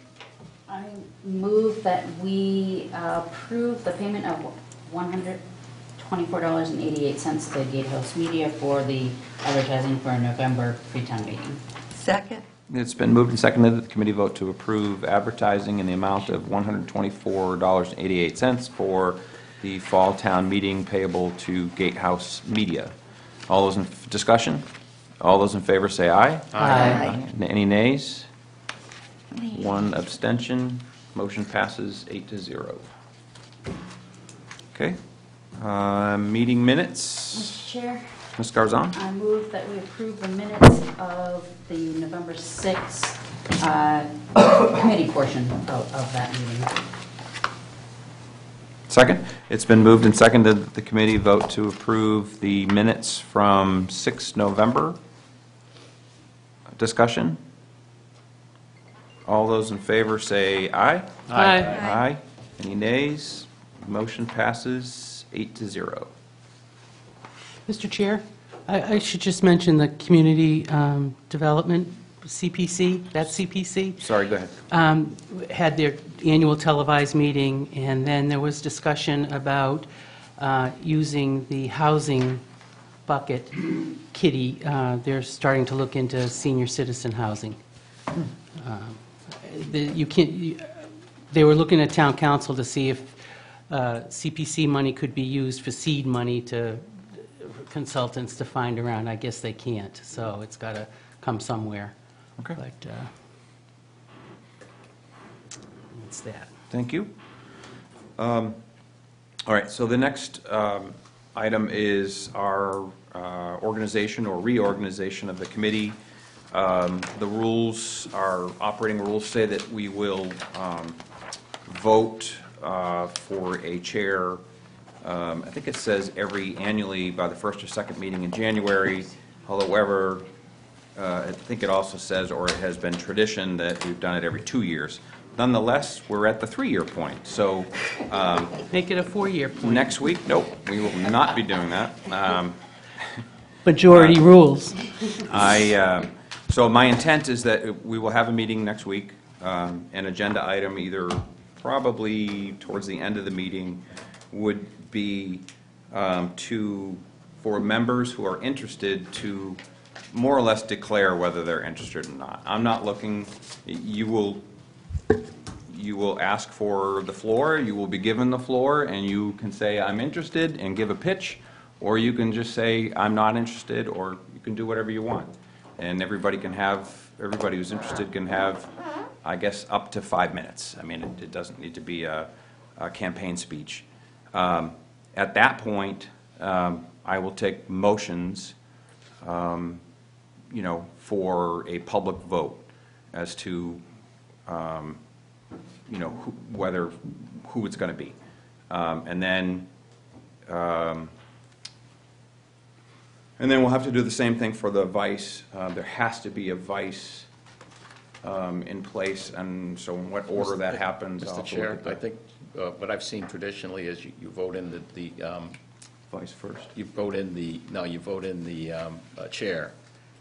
I move that we approve the payment of $124.88 to Gatehouse Media for the advertising for a November pre-town meeting. Second? It's been moved and seconded that the committee vote to approve advertising in the amount of $124.88 for the fall town meeting payable to Gatehouse Media. All those in discussion? All those in favor say aye. Aye. Any nays? One abstention. Motion passes 8-0. Okay. Meeting minutes. Mr. Chair, Ms. Garzon? I move that we approve the minutes of the November 6th committee portion of that meeting. Second. It's been moved and seconded that the committee vote to approve the minutes from 6 November. Discussion? All those in favor say aye. Aye. Aye. Any nays? Motion passes 8-0. Mr. Chair, I should just mention the Community Development, CPC, that CPC, Sorry, go ahead. had their annual televised meeting, and then there was discussion about using the housing bucket kitty. They're starting to look into senior citizen housing. They were looking at town council to see if CPC money could be used for seed money to consultants to find around. I guess they can't, so it's got to come somewhere. Okay. But that's that. Thank you. All right, so the next item is our organization or reorganization of the committee. The rules, our operating rules say that we will vote for a chair. I think it says annually by the first or second meeting in January. However, I think it also says, or it has been tradition, that we've done it every 2 years. Nonetheless, we're at the 3-year point. So Make it a 4-year point. next week, nope, we will not be doing that. Majority rules. So my intent is that we will have a meeting next week, an agenda item either probably towards the end of the meeting would be for members who are interested to more or less declare whether they're interested or not. I'm not looking, you will ask for the floor, you will be given the floor, and you can say, I'm interested, and give a pitch, or you can just say, I'm not interested, or you can do whatever you want. And everybody who's interested can have, I guess, up to 5 minutes. I mean, it doesn't need to be a campaign speech. At that point, I will take motions, for a public vote as to, who it's going to be. And then we'll have to do the same thing for the vice. There has to be a vice in place, and so in what order that happens. I'll Mr. have to Chair, look at I the think what I've seen traditionally is you vote in the Vice first. you vote in the chair,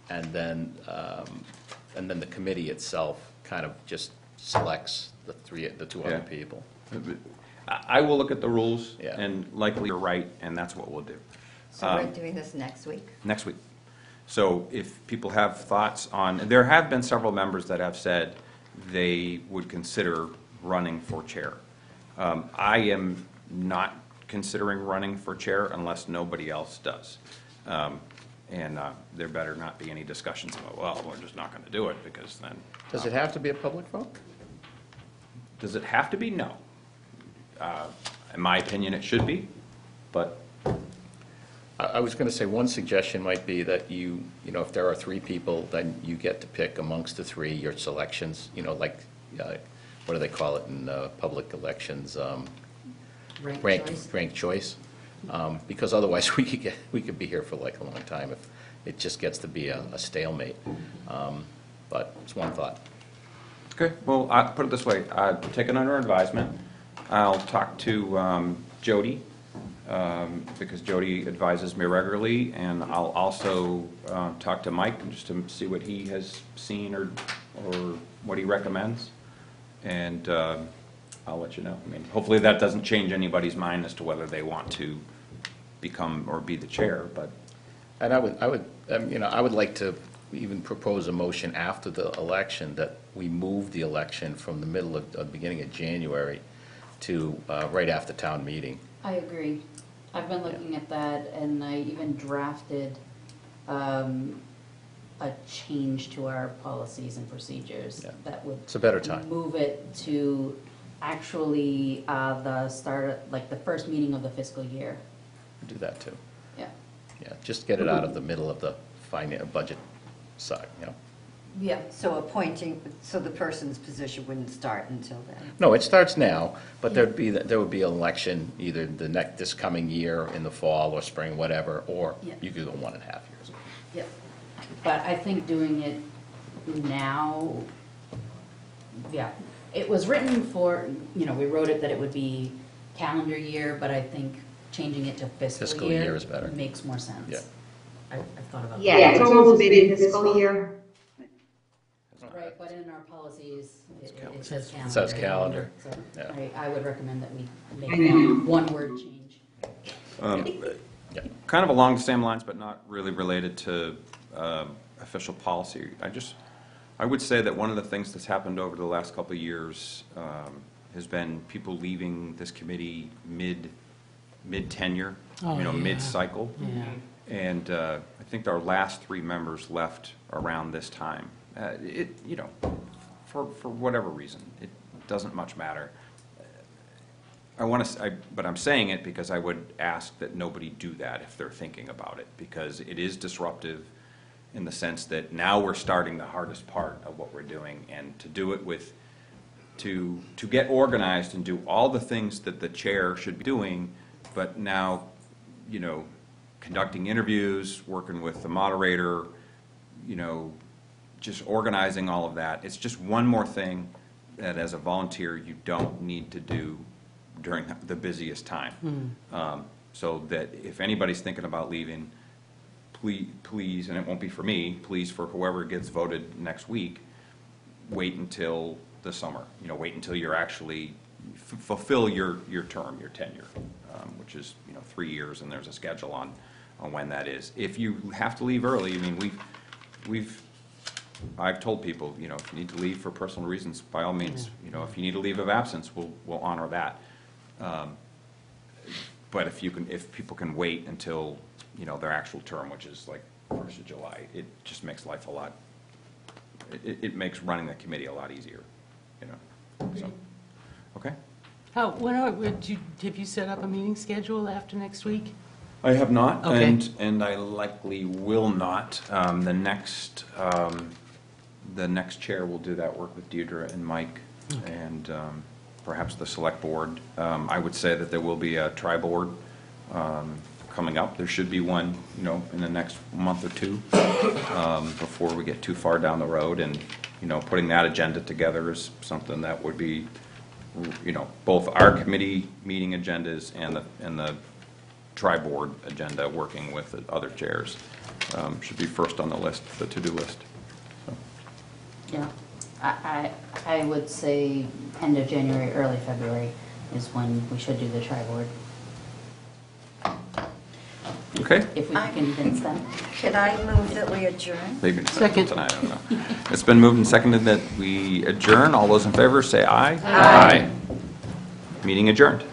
and then the committee itself kind of just selects the two other Yeah. people. I will look at the rules, Yeah. and likely you're right, and that's what we'll do. So we're doing this next week? Next week. So if people have thoughts on, there have been several members that have said they would consider running for chair. I am not considering running for chair unless nobody else does. And there better not be any discussions about, well, we're just not going to do it, because then. Does it have to be a public vote? Does it have to be? No. In my opinion, it should be, but I was going to say, one suggestion might be that if there are three people, then you get to pick amongst the three your selections, like, what do they call it in public elections? Ranked choice. Ranked choice. Because otherwise, we could be here for like a long time if it just gets to be a stalemate. But it's one thought. okay, well, I'll put it this way. I'll take it under advisement. I'll talk to Jody, because Jody advises me regularly, and I'll also talk to Mike just to see what he has seen or what he recommends. And I'll let you know. I mean, hopefully that doesn't change anybody's mind as to whether they want to become or be the chair, but. And I would like to even propose a motion after the election that we move the election from the middle of beginning of January to right after town meeting. I agree. I've been looking at that, and I even drafted a change to our policies and procedures Yeah. that would. It's a better time. Move it to actually the start, like the first meeting of the fiscal year. Do that too. Yeah. Yeah, just get it out of the middle of the budget side, Yeah, so so the person's position wouldn't start until then? No, it starts now, but there would be an election either this coming year in the fall or spring, whatever, or Yeah. you could go 1.5 years. Yep. But I think doing it now, yeah, it was written for, we wrote it that it would be calendar year, but I think changing it to Fiscal fiscal year. year is better. Makes more sense. Yeah. I've thought about that. Yeah, it's almost been in fiscal year. Right, but in our policies, it says calendar. It says calendar. So, Yeah. I would recommend that we make I know. that one word change. Yeah. Kind of along the same lines, but not really related to official policy. I would say that one of the things that's happened over the last couple of years has been people leaving this committee mid-tenure, Oh, yeah. mid-cycle. Yeah. And I think our last three members left around this time. For whatever reason, it doesn't much matter. But I'm saying it because I would ask that nobody do that if they're thinking about it, because it is disruptive in the sense that now we're starting the hardest part of what we're doing, and to do it to get organized and do all the things that the chair should be doing, but now, conducting interviews, working with the moderator, just organizing all of that. It's just one more thing that as a volunteer you don't need to do during the busiest time. So that if anybody's thinking about leaving, please, and it won't be for me, please, for whoever gets voted next week, wait until the summer. Wait until you're actually fulfill your term, your tenure, which is 3 years, and there's a schedule on when that is. If you have to leave early, I've told people, if you need to leave for personal reasons, by all means, if you need a leave of absence, we'll honor that. But if people can wait until, their actual term, which is like 1st of July, it just makes life it makes running the committee a lot easier, so, okay? Have you set up a meeting schedule after next week? I have not, Okay. and I likely will not. The next chair will do that work with Deirdre and Mike, and perhaps the select board. I would say that there will be a tri-board coming up. There should be one, in the next month or two, before we get too far down the road. And, putting that agenda together is something that would be, both our committee meeting agendas and the tri-board agenda, working with the other chairs, should be first on the list, the to-do list. So, Yeah, I would say end of January, early February is when we should do the tri-board, okay? if we can convince them. Can I move that we adjourn? Maybe Second. tonight, I don't know. It's been moved and seconded that we adjourn. All those in favor, say aye. Aye. Meeting adjourned.